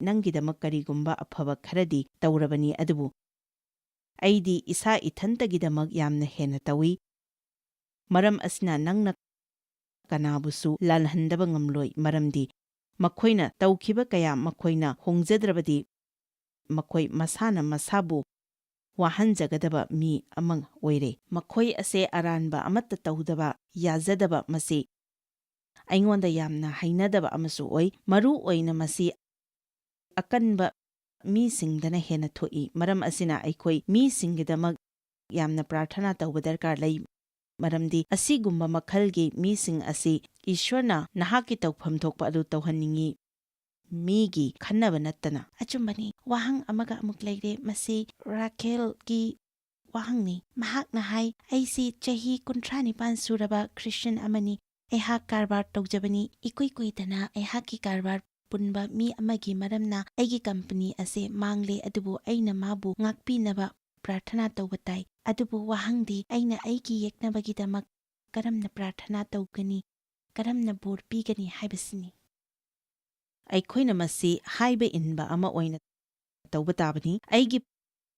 ꯅꯪꯒꯤꯗꯃꯛ ꯀꯔꯤꯒꯨꯝꯕ ꯑꯐꯕ ꯈꯔꯗꯤ ꯇꯧꯔꯕꯅꯤ, ꯑꯗꯨꯕꯨ ꯑꯩꯗꯤ ꯏꯁꯥ ꯏꯊꯟꯇꯒꯤꯗꯃꯛ ꯌꯥꯝꯅ ꯍꯦꯟꯅ ꯇꯧꯏ꯫ ꯃꯔꯝ ꯑꯁꯤꯅ ꯅꯪꯅ ꯀꯅꯥꯕꯨꯁꯨ ꯂꯥꯜꯍꯟꯗꯕ ꯉꯝꯂꯣꯏ ꯃꯔꯝꯗꯤ ꯃꯈꯣꯏꯅ ꯇꯧꯈꯤꯕ ꯀꯌꯥ ꯃꯈꯣꯏꯅ ꯍꯣꯡꯖꯗ꯭ꯔꯕꯗꯤ ꯃꯈꯣꯏ ꯃꯁꯥꯅ ꯃꯁꯥꯕꯨ ꯋꯥꯍꯟꯖꯒꯗꯕ ꯃꯤ ꯑꯃ ꯑꯣꯏꯔꯦ꯫ ꯃꯈꯣꯏ ꯑꯁꯦ ꯑꯔꯥꯟꯕ ꯑꯃꯠꯇ ꯇꯧꯗꯕ ꯌꯥꯖꯗꯕ ꯃꯁꯤ ꯑꯩꯉꯣꯟꯗ ꯌꯥꯝꯅ ꯍꯩꯅꯗꯕ ꯑꯃꯁꯨ ꯑꯣꯏ꯫ ꯃꯔꯨ ꯑꯣꯏꯅ ꯃꯁꯤ ꯑꯀꯟꯕ ꯃꯤꯁꯤꯡꯗꯅ ꯍꯦꯟꯅ ꯊꯣꯛꯏ꯫ ꯃꯔꯝ ꯑꯁꯤꯅ ꯑꯩꯈꯣꯏ ꯃꯤꯁꯤꯡꯒꯤꯗꯃꯛ ꯌꯥꯝꯅ ꯄ꯭ꯔꯥꯔꯊꯅꯥ ꯇꯧꯕ ꯗꯔꯀꯥꯔ ꯂꯩ ꯃꯔꯝꯗꯤ ꯑꯁꯤꯒꯨꯝꯕ ꯃꯈꯜꯒꯤ ꯃꯤꯁꯤꯡ ꯑꯁꯤ ꯏꯁ꯭ꯋꯔꯅ ꯅꯍꯥꯛꯀꯤ ꯇꯧꯐꯝ ꯊꯣꯛꯄ ꯑꯗꯨ ꯇꯧꯍꯟꯅꯤꯡꯉꯤ, ꯃꯤꯒꯤ ꯈꯟꯅꯕ ꯅꯠꯇꯅ꯫ ꯑꯆꯨꯝꯕꯅꯤ꯫ ꯋꯥꯍꯪ ꯑꯃꯒ ꯑꯃꯨꯛ ꯂꯩꯔꯦ, ꯃꯁꯤ ꯔꯥꯀꯦꯜꯒꯤ ꯋꯥꯍꯪꯅꯤ꯫ ꯃꯍꯥꯛꯅ ꯍꯥꯏ, ꯑꯩꯁꯤ ꯆꯍꯤ 39 ꯁꯨꯔꯕ ꯈ꯭ꯔꯤꯁꯇ꯭ꯌꯟ ꯑꯃꯅꯤ꯫ ꯑꯩꯍꯥꯛ ꯀꯔꯕꯥꯔ ꯇꯧꯖꯕꯅꯤ꯫ ꯏꯀꯨꯏ ꯀꯨꯏꯗꯅ ꯑꯩꯍꯥꯛꯀꯤ ꯀꯔꯕꯥꯔ ꯄꯨꯟꯕ ꯃꯤ ꯑꯃꯒꯤ ꯃꯔꯝꯅ ꯑꯩꯒꯤ ꯀꯝꯄꯅꯤ ꯑꯁꯤ ꯃꯥꯡꯂꯦ, ꯑꯗꯨꯕꯨ ꯑꯩꯅ ꯃꯥꯕꯨ ꯉꯥꯛꯄꯤꯅꯕ ꯄ꯭ꯔꯥꯔꯊꯅꯥ ꯇꯧꯕ ꯇꯥꯏ꯫ ꯑꯗꯨꯕꯨ ꯋꯥꯍꯪꯗꯤ ꯑꯩꯅ ꯑꯩꯒꯤ ꯌꯦꯛꯅꯕꯒꯤꯗꯃꯛ ꯀꯔꯝꯅ ꯄ꯭ꯔꯥꯔꯊꯅꯥ ꯇꯧꯒꯅꯤ, ꯀꯔꯝꯅ ꯕꯣꯔ ꯄꯤꯒꯅꯤ ꯍꯥꯏꯕꯁꯤꯅꯤ꯫ ꯑꯩꯈꯣꯏꯅ ꯃꯁꯤ ꯍꯥꯏꯕ ꯏꯟꯕ ꯑꯃ ꯑꯣꯏꯅ ꯇꯧꯕ ꯇꯥꯕꯅꯤ꯫ ꯑꯩꯒꯤ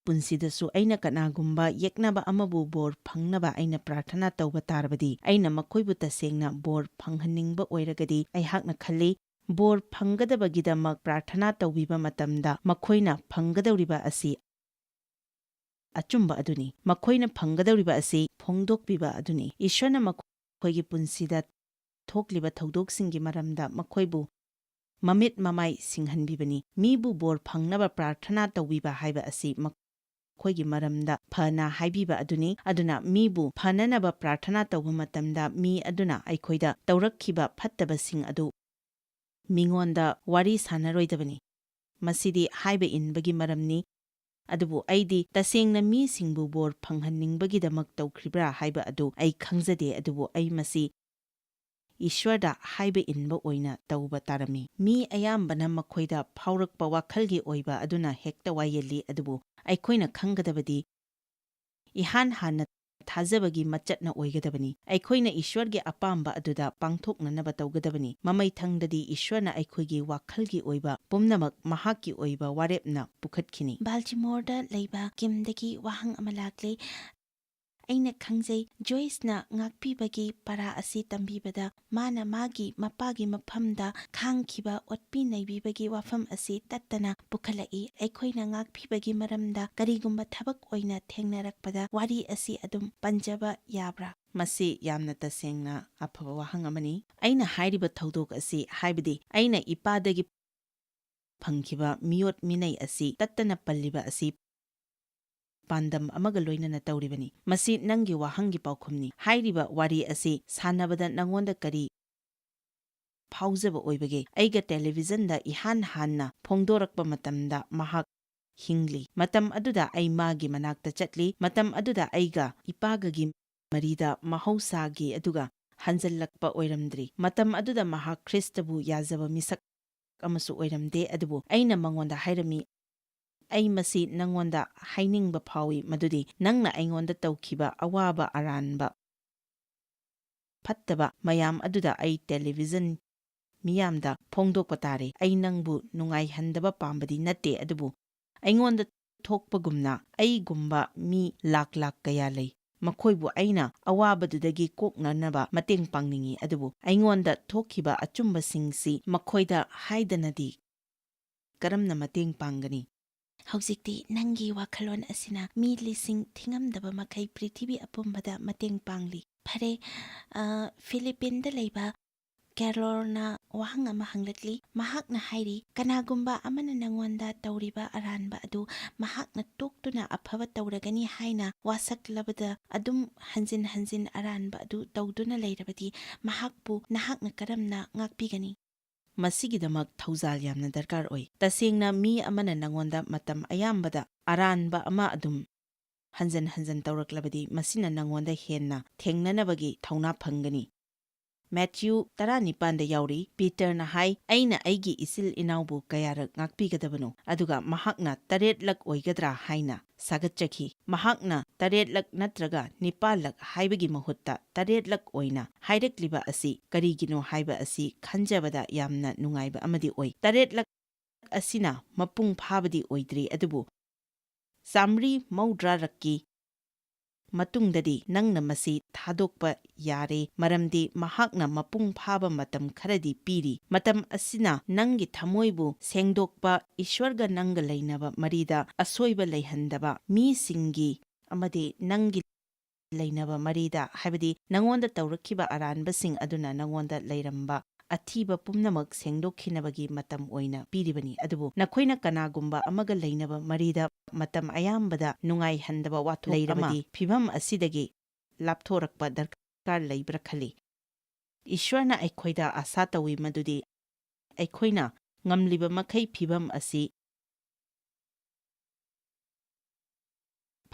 ꯄꯨꯟꯁꯤꯗꯁꯨ ꯑꯩꯅ ꯀꯅꯥꯒꯨꯝꯕ ꯌꯦꯛꯅꯕ ꯑꯃꯕꯨ ꯕꯣꯔ ꯐꯪꯅꯕ ꯑꯩꯅ ꯄ꯭ꯔꯥꯔꯊꯅꯥ ꯇꯧꯕ ꯇꯥꯔꯕꯗꯤ ꯑꯩꯅ ꯃꯈꯣꯏꯕꯨ ꯇꯁꯦꯡꯅ ꯕꯣꯔ ꯐꯪꯍꯟꯅꯤꯡꯕ ꯑꯣꯏꯔꯒꯗꯤ ꯑꯩꯍꯥꯛꯅ ꯈꯜꯂꯤ ꯕꯣꯔ ꯐꯪꯒꯗꯕꯒꯤꯗꯃꯛ ꯄ꯭ꯔꯥꯔꯊꯅꯥ ꯇꯧꯕꯤꯕ ꯃꯇꯝꯗ ꯃꯈꯣꯏꯅ ꯐꯪꯒꯗꯧꯔꯤꯕ ꯑꯁꯤ ꯑꯆꯨꯝꯕ ꯑꯗꯨꯅꯤ꯫ ꯃꯈꯣꯏꯅ ꯐꯪꯒꯗꯧꯔꯤꯕ ꯑꯁꯤ ꯐꯣꯡꯗꯣꯛꯄꯤꯕ ꯑꯗꯨꯅꯤ꯫ ꯏꯁ꯭ꯋꯔꯅ ꯃꯈꯣꯏꯒꯤ ꯄꯨꯟꯁꯤꯗ ꯊꯣꯛꯂꯤꯕ ꯊꯧꯗꯣꯛꯁꯤꯡꯒꯤ ꯃꯔꯝꯗ ꯃꯈꯣꯏꯕꯨ ꯃꯃꯤꯠ ꯃꯃꯥꯏ ꯁꯤꯡꯍꯟꯕꯤꯕꯅꯤ꯫ ꯃꯤꯕꯨ ꯕꯣꯔ ꯐꯪꯅꯕ ꯄ꯭ꯔꯥꯔꯊꯅꯥ ꯇꯧꯕꯤꯕ ꯍꯥꯏꯕ ꯑꯁꯤ ꯃꯈꯣꯏꯒꯤ ꯃꯔꯝꯗ ꯐꯅ ꯍꯥꯏꯕꯤꯕ ꯑꯗꯨꯅꯤ꯫ ꯑꯗꯨꯅ ꯃꯤꯕꯨ ꯐꯅꯅꯕ ꯄ꯭ꯔꯥꯔꯊꯅꯥ ꯇꯧꯕ ꯃꯇꯝꯗ ꯃꯤ ꯑꯗꯨꯅ ꯑꯩꯈꯣꯏꯗ ꯇꯧꯔꯛꯈꯤꯕ ꯐꯠꯇꯕꯁꯤꯡ ꯑꯗꯨ ꯃꯤꯉꯣꯟꯗ ꯋꯥꯔꯤ ꯁꯥꯟꯅꯔꯣꯏꯗꯕꯅꯤ꯫ ꯃꯁꯤꯗꯤ ꯍꯥꯏꯕ ꯏꯟꯕꯒꯤ ꯃꯔꯝꯅꯤ꯫ ꯑꯗꯨꯕꯨ ꯑꯩꯗꯤ ꯇꯁꯦꯡꯅ ꯃꯤꯁꯤꯡꯕꯨ ꯕꯣꯔ ꯐꯪꯍꯟꯅꯤꯡꯕꯒꯤꯗꯃꯛ ꯇꯧꯈ꯭ꯔꯤꯕ꯭ꯔꯥ ꯍꯥꯏꯕ ꯑꯗꯨ ꯑꯩ ꯈꯪꯖꯗꯦ, ꯑꯗꯨꯕꯨ ꯑꯩ ꯃꯁꯤ ꯏꯁ꯭ꯋꯔꯗ ꯍꯥꯏꯕ ꯏꯟꯕ ꯑꯣꯏꯅ ꯇꯧꯕ ꯇꯥꯔꯝꯃꯤ꯫ ꯃꯤ ꯑꯌꯥꯝꯕꯅ ꯃꯈꯣꯏꯗ ꯐꯥꯎꯔꯛꯄ ꯋꯥꯈꯜꯒꯤ ꯑꯣꯏꯕ ꯑꯗꯨꯅ ꯍꯦꯛꯇ ꯋꯥꯌꯦꯜꯂꯤ, ꯑꯗꯨꯕꯨ ꯑꯩꯈꯣꯏꯅ ꯈꯪꯒꯗꯕꯗꯤ ꯏꯍꯥꯟ ꯍꯥꯟꯅ ꯊꯥꯖꯕꯒꯤ ꯃꯆꯠꯅ ꯑꯣꯏꯒꯗꯕꯅꯤ꯫ ꯑꯩꯈꯣꯏꯅ ꯏꯁ꯭ꯋꯔꯒꯤ ꯑꯄꯥꯝꯕ ꯑꯗꯨꯗ ꯄꯥꯡꯊꯣꯛꯅꯅꯕ ꯇꯧꯒꯗꯕꯅꯤ꯫ ꯃꯃꯩꯊꯪꯗꯗꯤ ꯏꯁ꯭ꯋꯔꯅ ꯑꯩꯈꯣꯏꯒꯤ ꯋꯥꯈꯜꯒꯤ ꯑꯣꯏꯕ ꯄꯨꯝꯅꯃꯛ ꯃꯍꯥꯛꯀꯤ ꯑꯣꯏꯕ ꯋꯥꯔꯦꯞꯅ ꯄꯨꯈꯠꯈꯤꯅꯤ꯫ ꯕꯥꯜꯇꯤꯃꯣꯔꯗ ꯂꯩꯕ ꯀꯤꯝꯗꯒꯤ ꯋꯥꯍꯪ ꯑꯃ ꯂꯥꯛꯂꯤ꯫ ꯑꯩꯅ ꯈꯪꯖꯩ ꯖꯣꯏꯁꯅ ꯉꯥꯛꯄꯤꯕꯒꯤ ꯄꯔꯥ ꯑꯁꯤ ꯇꯝꯕꯤꯕꯗ ꯃꯥꯅ ꯃꯥꯒꯤ ꯃꯄꯥꯒꯤ ꯃꯐꯝꯗ ꯈꯥꯡꯈꯤꯕ ꯑꯣꯠꯄꯤ ꯅꯩꯕꯤꯕꯒꯤ ꯋꯥꯐꯝ ꯑꯁꯤ ꯇꯠꯇꯅ ꯄꯨꯈꯠꯂꯛꯏ꯫ ꯑꯩꯈꯣꯏꯅ ꯉꯥꯛꯄꯤꯕꯒꯤ ꯃꯔꯝꯗ ꯀꯔꯤꯒꯨꯝꯕ ꯊꯕꯛ ꯑꯣꯏꯅ ꯊꯦꯡꯅꯔꯛꯄꯗ ꯋꯥꯔꯤ ꯑꯁꯤ ꯑꯗꯨꯝ ꯄꯟꯖꯕ ꯌꯥꯕ꯭ꯔꯥ? ꯃꯁꯤ ꯌꯥꯝꯅ ꯇꯁꯦꯡꯅ ꯑꯐꯕ ꯋꯥꯍꯪ ꯑꯃꯅꯤ꯫ ꯑꯩꯅ ꯍꯥꯏꯔꯤꯕ ꯊꯧꯗꯣꯛ ꯑꯁꯤ, ꯍꯥꯏꯕꯗꯤ ꯑꯩꯅ ꯏꯄꯥꯗꯒꯤ ꯐꯪꯈꯤꯕ ꯃꯤꯑꯣꯠ ꯃꯤꯅꯩ ꯑꯁꯤ ꯇꯠꯇꯅ ꯄꯜꯂꯤꯕ ꯑꯁꯤ ꯄꯥꯟꯗꯝ ꯑꯃꯒ ꯂꯣꯏꯅꯅ ꯇꯧꯔꯤꯕꯅꯤ꯫ ꯃꯁꯤ ꯅꯪꯒꯤ ꯋꯥꯍꯪꯒꯤ ꯄꯥꯎꯈꯨꯝꯅꯤ꯫ ꯍꯥꯏꯔꯤꯕ ꯋꯥꯔꯤ ꯑꯁꯤ ꯁꯥꯟꯅꯕꯗ ꯅꯉꯣꯟꯗ ꯀꯔꯤ ꯐꯥꯎꯖꯕ ꯑꯣꯏꯕꯒꯦ? ꯑꯩꯒ ꯇꯦꯂꯤꯚꯤꯖꯟꯗ ꯏꯍꯥꯟ ꯍꯥꯟꯅ ꯐꯣꯡꯗꯣꯔꯛꯄ ꯃꯇꯝꯗ ꯃꯍꯥꯛ ꯍꯤꯡꯂꯤ꯫ ꯃꯇꯝ ꯑꯗꯨꯗ ꯑꯩ ꯃꯥꯒꯤ ꯃꯅꯥꯛꯇ ꯆꯠꯂꯤ꯫ ꯃꯇꯝ ꯑꯗꯨꯗ ꯑꯩꯒ ꯏꯄꯥꯒꯒꯤ ꯃꯔꯤꯗ ꯃꯍꯧꯁꯥꯒꯤ ꯑꯗꯨꯒ ꯍꯟꯖꯜꯂꯛꯄ ꯑꯣꯏꯔꯝꯗ꯭ꯔꯤ꯫ ꯃꯇꯝ ꯑꯗꯨꯗ ꯃꯍꯥꯛ ꯈ꯭ꯔꯤꯁꯇꯕꯨ ꯌꯥꯖꯕ ꯃꯤꯁꯛ ꯑꯃꯁꯨ ꯑꯣꯏꯔꯝꯗꯦ, ꯑꯗꯨꯕꯨ ꯑꯩꯅ ꯃꯉꯣꯟꯗ ꯍꯥꯏꯔꯝꯃꯤ, ꯑꯩ ꯃꯁꯤ ꯅꯉꯣꯟꯗ ꯍꯥꯏꯅꯤꯡꯕ ꯐꯥꯎꯏ ꯃꯗꯨꯗꯤ ꯅꯪꯅ ꯑꯩꯉꯣꯟꯗ ꯇꯧꯈꯤꯕ ꯑꯋꯥꯕ ꯑꯔꯥꯟꯕ ꯐꯠꯇꯕ ꯃꯌꯥꯝ ꯑꯗꯨꯗ ꯑꯩ ꯇꯦꯂꯤꯚꯤꯖꯟ ꯃꯤꯌꯥꯝꯗ ꯐꯣꯡꯗꯣꯛꯄ ꯇꯥꯔꯦ꯫ ꯑꯩ ꯅꯪꯕꯨ ꯅꯨꯡꯉꯥꯏꯍꯟꯗꯕ ꯄꯥꯝꯕꯗꯤ ꯅꯠꯇꯦ, ꯑꯗꯨꯕꯨ ꯑꯩꯉꯣꯟꯗ ꯊꯣꯛꯄꯒꯨꯝꯅ ꯑꯩꯒꯨꯝꯕ ꯃꯤ ꯂꯥꯛ ꯀꯌꯥ ꯂꯩ꯫ ꯃꯈꯣꯏꯕꯨ ꯑꯩꯅ ꯑꯋꯥꯕꯗꯨꯗꯒꯤ ꯀꯣꯛꯅꯅꯕ ꯃꯇꯦꯡ ꯄꯥꯡꯅꯤꯡꯏ, ꯑꯗꯨꯕꯨ ꯑꯩꯉꯣꯟꯗ ꯊꯣꯛꯈꯤꯕ ꯑꯆꯨꯝꯕꯁꯤꯡꯁꯤ ꯃꯈꯣꯏꯗ ꯍꯥꯏꯗꯅꯗꯤ ꯀꯔꯝꯅ ꯃꯇꯦꯡ ꯄꯥꯡꯒꯅꯤ? ꯍꯧꯖꯤꯛꯇꯤ ꯅꯪꯒꯤ ꯋꯥꯈꯜꯂꯣꯟ ꯑꯁꯤꯅ ꯃꯤ ꯂꯤꯁꯤꯡ ꯊꯤꯉꯝꯗꯕ ꯃꯈꯩ ꯄ꯭ꯔꯤꯊꯤꯕꯤ ꯑꯄꯨꯝꯕꯗ ꯃꯇꯦꯡ ꯄꯥꯡꯂꯤ꯫ ꯐꯔꯦ, ꯐꯤꯂꯤꯄꯤꯟꯗ ꯂꯩꯕ ꯀꯦꯔꯣꯜꯅ ꯋꯥꯍꯪ ꯑꯃ ꯍꯪꯂꯛꯂꯤ꯫ ꯃꯍꯥꯛꯅ ꯍꯥꯏꯔꯤ, ꯀꯅꯥꯒꯨꯝꯕ ꯑꯃꯅ ꯅꯉꯣꯟꯗ ꯇꯧꯔꯤꯕ ꯑꯔꯥꯟꯕ ꯑꯗꯨ ꯃꯍꯥꯛꯅ ꯇꯣꯛꯇꯨꯅ ꯑꯐꯕ ꯇꯧꯔꯒꯅꯤ ꯍꯥꯏꯅ ꯋꯥꯁꯛꯂꯕꯗ ꯑꯗꯨꯝ ꯍꯟꯖꯤꯟ ꯍꯟꯖꯤꯟ ꯑꯔꯥꯟꯕ ꯑꯗꯨ ꯇꯧꯗꯨꯅ ꯂꯩꯔꯕꯗꯤ ꯃꯍꯥꯛꯄꯨ ꯅꯍꯥꯛꯅ ꯀꯔꯝꯅ ꯉꯥꯛꯄꯤꯒꯅꯤ? ꯃꯁꯤꯒꯤꯗꯃꯛ ꯊꯧꯖꯥꯜ ꯌꯥꯝꯅ ꯗꯔꯀꯥꯔ ꯑꯣꯏ꯫ ꯇꯁꯦꯡꯅ ꯃꯤ ꯑꯃꯅ ꯅꯉꯣꯟꯗ ꯃꯇꯝ ꯑꯌꯥꯝꯕꯗ ꯑꯔꯥꯟꯕ ꯑꯃ ꯑꯗꯨꯝ ꯍꯟꯖꯟ ꯍꯟꯖꯟ ꯇꯧꯔꯛꯂꯕꯗꯤ ꯃꯁꯤꯅ ꯅꯉꯣꯟꯗ ꯍꯦꯟꯅ ꯊꯦꯡꯅꯅꯕꯒꯤ ꯊꯧꯅꯥ ꯐꯪꯒꯅꯤ꯫ ꯃꯦꯊ꯭ꯌꯨ 19ꯗ ꯌꯥꯎꯔꯤ, ꯄꯤꯇꯔꯅ ꯍꯥꯏ, ꯑꯩꯅ ꯑꯩꯒꯤ ꯏꯆꯤꯜ ꯏꯅꯥꯎꯕꯨ ꯀꯌꯥꯔꯛ ꯉꯥꯛꯄꯤꯒꯗꯕꯅꯣ? ꯑꯗꯨꯒ ꯃꯍꯥꯛꯅ 7ꯂꯛ ꯑꯣꯏꯒꯗ꯭ꯔꯥ ꯍꯥꯏꯅ ꯁꯥꯒꯠꯆꯈꯤ꯫ ꯃꯍꯥꯛꯅ 7ꯂꯛ ꯅꯠꯇ꯭ꯔꯒ 9ꯂꯛ ꯍꯥꯏꯕꯒꯤ ꯃꯍꯨꯠꯇ 7ꯂꯛ ꯑꯣꯏꯅ ꯍꯥꯏꯔꯛꯂꯤꯕ ꯑꯁꯤ ꯀꯔꯤꯒꯤꯅꯣ ꯍꯥꯏꯕ ꯑꯁꯤ ꯈꯟꯖꯕꯗ ꯌꯥꯝꯅ ꯅꯨꯡꯉꯥꯏꯕ ꯑꯃꯗꯤ ꯑꯣꯏ꯫ 7ꯂꯛ ꯑꯁꯤꯅ ꯃꯄꯨꯡ ꯐꯥꯕꯗꯤ ꯑꯣꯏꯗ꯭ꯔꯤ, ꯑꯗꯨꯕꯨ 130ꯔꯛꯀꯤ ꯃꯇꯨꯡꯗꯗꯤ ꯅꯪꯅ ꯃꯁꯤ ꯊꯥꯗꯣꯛꯄ ꯌꯥꯔꯦ ꯃꯔꯝꯗꯤ ꯃꯍꯥꯛꯅ ꯃꯄꯨꯡ ꯐꯥꯕ ꯃꯇꯝ ꯈꯔꯗꯤ ꯄꯤꯔꯤ. ꯃꯇꯝ ꯑꯁꯤꯅ ꯅꯪꯒꯤ ꯊꯃꯣꯏꯕꯨ ꯁꯦꯡꯗꯣꯛꯄ, ꯏꯁ꯭ꯋꯔꯒ ꯅꯪꯒ ꯂꯩꯅꯕ ꯃꯔꯤꯗ ꯑꯁꯣꯏꯕ ꯂꯩꯍꯟꯗꯕ, ꯃꯤꯁꯤꯡꯒꯤ ꯑꯃꯗꯤ ꯅꯪꯒꯤ ꯂꯩꯅꯕ ꯃꯔꯤꯗ ꯍꯥꯏꯕꯗꯤ ꯅꯪꯉꯣꯟꯗ ꯇꯧꯔꯛꯈꯤꯕ ꯑꯔꯥꯟꯕꯁꯤꯡ ꯑꯗꯨꯅ ꯅꯪꯉꯣꯟꯗ ꯂꯩꯔꯝꯕ ꯑꯊꯤꯕ ꯄꯨꯝꯅꯃꯛ ꯁꯦꯡꯗꯣꯛꯈꯤꯅꯕꯒꯤ ꯃꯇꯝ ꯑꯣꯏꯅ ꯄꯤꯔꯤꯕꯅꯤ. ꯑꯗꯨꯕꯨ ꯅꯈꯣꯏꯅ ꯀꯅꯥꯒꯨꯝꯕ ꯑꯃꯒ ꯂꯩꯅꯕ ꯃꯔꯤꯗ ꯃꯇꯝ ꯑꯌꯥꯝꯕꯗ ꯅꯨꯡꯉꯥꯏꯍꯟꯗꯕ ꯋꯥꯊꯣꯛ ꯂꯩꯔꯕꯗꯤ ꯐꯤꯚꯝ ꯑꯁꯤꯗꯒꯤ ꯂꯥꯞꯊꯣꯔꯛꯄ ꯗꯔꯀꯥꯔ ꯂꯩꯕ꯭ꯔꯥ ꯈꯜꯂꯤ. ꯏꯁ꯭ꯋꯔꯅ ꯑꯩꯈꯣꯏꯗ ꯑꯁꯥ ꯇꯧꯏ ꯃꯗꯨꯗꯤ ꯑꯩꯈꯣꯏꯅ ꯉꯝꯂꯤꯕ ꯃꯈꯩ ꯐꯤꯚꯝ ꯑꯁꯤ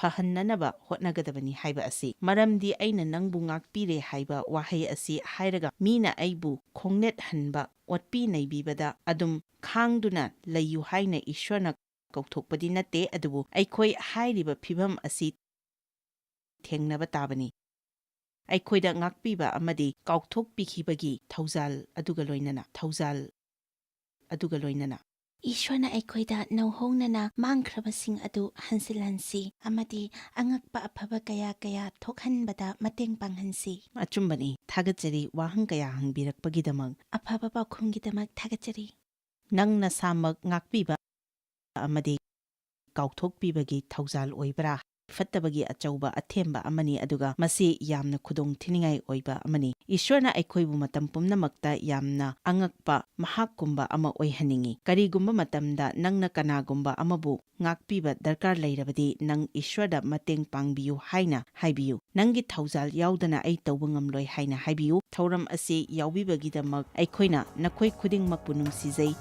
ꯐꯍꯟꯅꯅꯕ ꯍꯣꯠꯅꯒꯗꯕꯅꯤ ꯍꯥꯏꯕ ꯑꯁꯤ. ꯃꯔꯝꯗꯤ ꯑꯩꯅ ꯅꯪꯕꯨ ꯉꯥꯛꯄꯤꯔꯦ ꯍꯥꯏꯕ ꯋꯥꯍꯩ ꯑꯁꯤ ꯍꯥꯏꯔꯒ ꯃꯤꯅ ꯑꯩꯕꯨ ꯈꯣꯡꯅꯦꯠꯍꯟꯕ, ꯑꯣꯠꯄꯤ ꯅꯩꯕꯤꯕꯗ ꯑꯗꯨꯝ ꯈꯥꯡꯗꯨꯅ ꯂꯩꯌꯨ ꯍꯥꯏꯅ ꯏꯁ꯭ꯋꯔꯅ ꯀꯧꯊꯣꯛꯄꯗꯤ ꯅꯠꯇꯦ. ꯑꯗꯨꯕꯨ ꯑꯩꯈꯣꯏ ꯍꯥꯏꯔꯤꯕ ꯐꯤꯚꯝ ꯑꯁꯤ ꯊꯦꯡꯅꯕ ꯇꯥꯕꯅꯤ. ꯑꯩꯈꯣꯏꯗ ꯉꯥꯛꯄꯤꯕ ꯑꯃꯗꯤ ꯀꯥꯎꯊꯣꯛꯄꯤꯈꯤꯕꯒꯤ ꯊꯧꯖꯥꯜ ꯑꯗꯨꯒ ꯂꯣꯏꯅꯅ ꯏꯁ꯭ꯋꯔꯅ ꯑꯩꯈꯣꯏꯗ ꯅꯧꯍꯧꯅꯅ ꯃꯥꯡꯈ꯭ꯔꯕꯁꯤꯡ ꯑꯗꯨ ꯍꯟꯖꯤꯜꯍꯟꯁꯤ ꯑꯃꯗꯤ ꯑꯉꯛꯄ ꯑꯐꯕ ꯀꯌꯥ ꯊꯣꯛꯍꯟꯕꯗ ꯃꯇꯦꯡ ꯄꯥꯡꯍꯟꯁꯤ. ꯑꯆꯨꯝꯕꯅꯤ. ꯊꯥꯒꯠꯆꯔꯤ ꯋꯥꯍꯪ ꯀꯌꯥ ꯍꯪꯕꯤꯔꯛꯄꯒꯤꯗꯃꯛ. ꯑꯐꯕ ꯄꯥꯎꯈꯨꯝꯒꯤꯗꯃꯛ ꯊꯥꯒꯠꯆꯔꯤ. ꯅꯪ ꯅꯁꯥꯃꯛ ꯉꯥꯛꯄꯤꯕ ꯑꯃꯗꯤ ꯀꯥꯎꯊꯣꯛꯄꯤꯕꯒꯤ ꯊꯧꯖꯥꯜ ꯑꯣꯏꯕ꯭ꯔꯥ? ꯐꯠꯇꯕꯒꯤ ꯑꯆꯧꯕ ꯑꯊꯦꯝꯕ ꯑꯃꯅꯤ ꯑꯗꯨꯒ ꯃꯁꯤ ꯌꯥꯝꯅ ꯈꯨꯗꯣꯡꯊꯤꯅꯤꯡꯉꯥꯏ ꯑꯣꯏꯕ ꯑꯃꯅꯤ. ꯏꯁ꯭ꯋꯔꯅ ꯑꯩꯈꯣꯏꯕꯨ ꯃꯇꯝ ꯄꯨꯝꯅꯃꯛꯇ ꯌꯥꯝꯅ ꯑꯉꯛꯄ ꯃꯍꯥꯛꯀꯨꯝꯕ ꯑꯃ ꯑꯣꯏꯍꯟꯅꯤꯡꯉꯤ. ꯀꯔꯤꯒꯨꯝꯕ ꯃꯇꯝꯗ ꯅꯪꯅ ꯀꯅꯥꯒꯨꯝꯕ ꯑꯃꯕꯨ ꯉꯥꯛꯄꯤꯕ ꯗꯔꯀꯥꯔ ꯂꯩꯔꯕꯗꯤ ꯅꯪ ꯏꯁ꯭ꯋꯔꯗ ꯃꯇꯦꯡ ꯄꯥꯡꯕꯤꯌꯨ ꯍꯥꯏꯅ ꯍꯥꯏꯕꯤꯌꯨ. ꯅꯪꯒꯤ ꯊꯧꯖꯥꯜ ꯌꯥꯎꯗꯅ ꯑꯩ ꯇꯧꯕ ꯉꯝꯂꯣꯏ ꯍꯥꯏꯅ ꯍꯥꯏꯕꯤꯌꯨ. ꯊꯧꯔꯝ ꯑꯁꯤ ꯌꯥꯎꯕꯤꯕꯒꯤꯗꯃꯛ ꯑꯩꯈꯣꯏꯅ ꯅꯈꯣꯏ ꯈꯨꯗꯤꯡꯃꯛꯄꯨ ꯅꯨꯡꯁꯤꯖꯩ.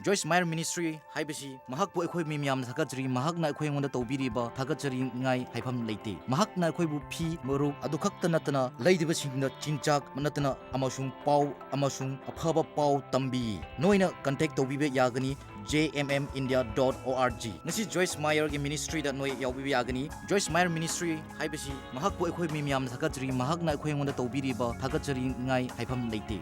Joyce Meyer Ministry haibasi mahakpu akhoi mi miyam thakachri mahakna akhoi ngonda tawbiriba thakachri ngai haifam leite mahakna akhoi bu phi maru adu khakta natana leidiba singna chinchak manatana amasung pau amasung aphaba pau tambi noina contact tawbibe yagani jmmindia.org ngasi Joyce Meyer gi ministry da noi yawbibe yagani. Joyce Meyer Ministry haibasi mahakpu akhoi mi miyam thakachri mahakna akhoi ngonda tawbiriba thakachri ngai haifam leite.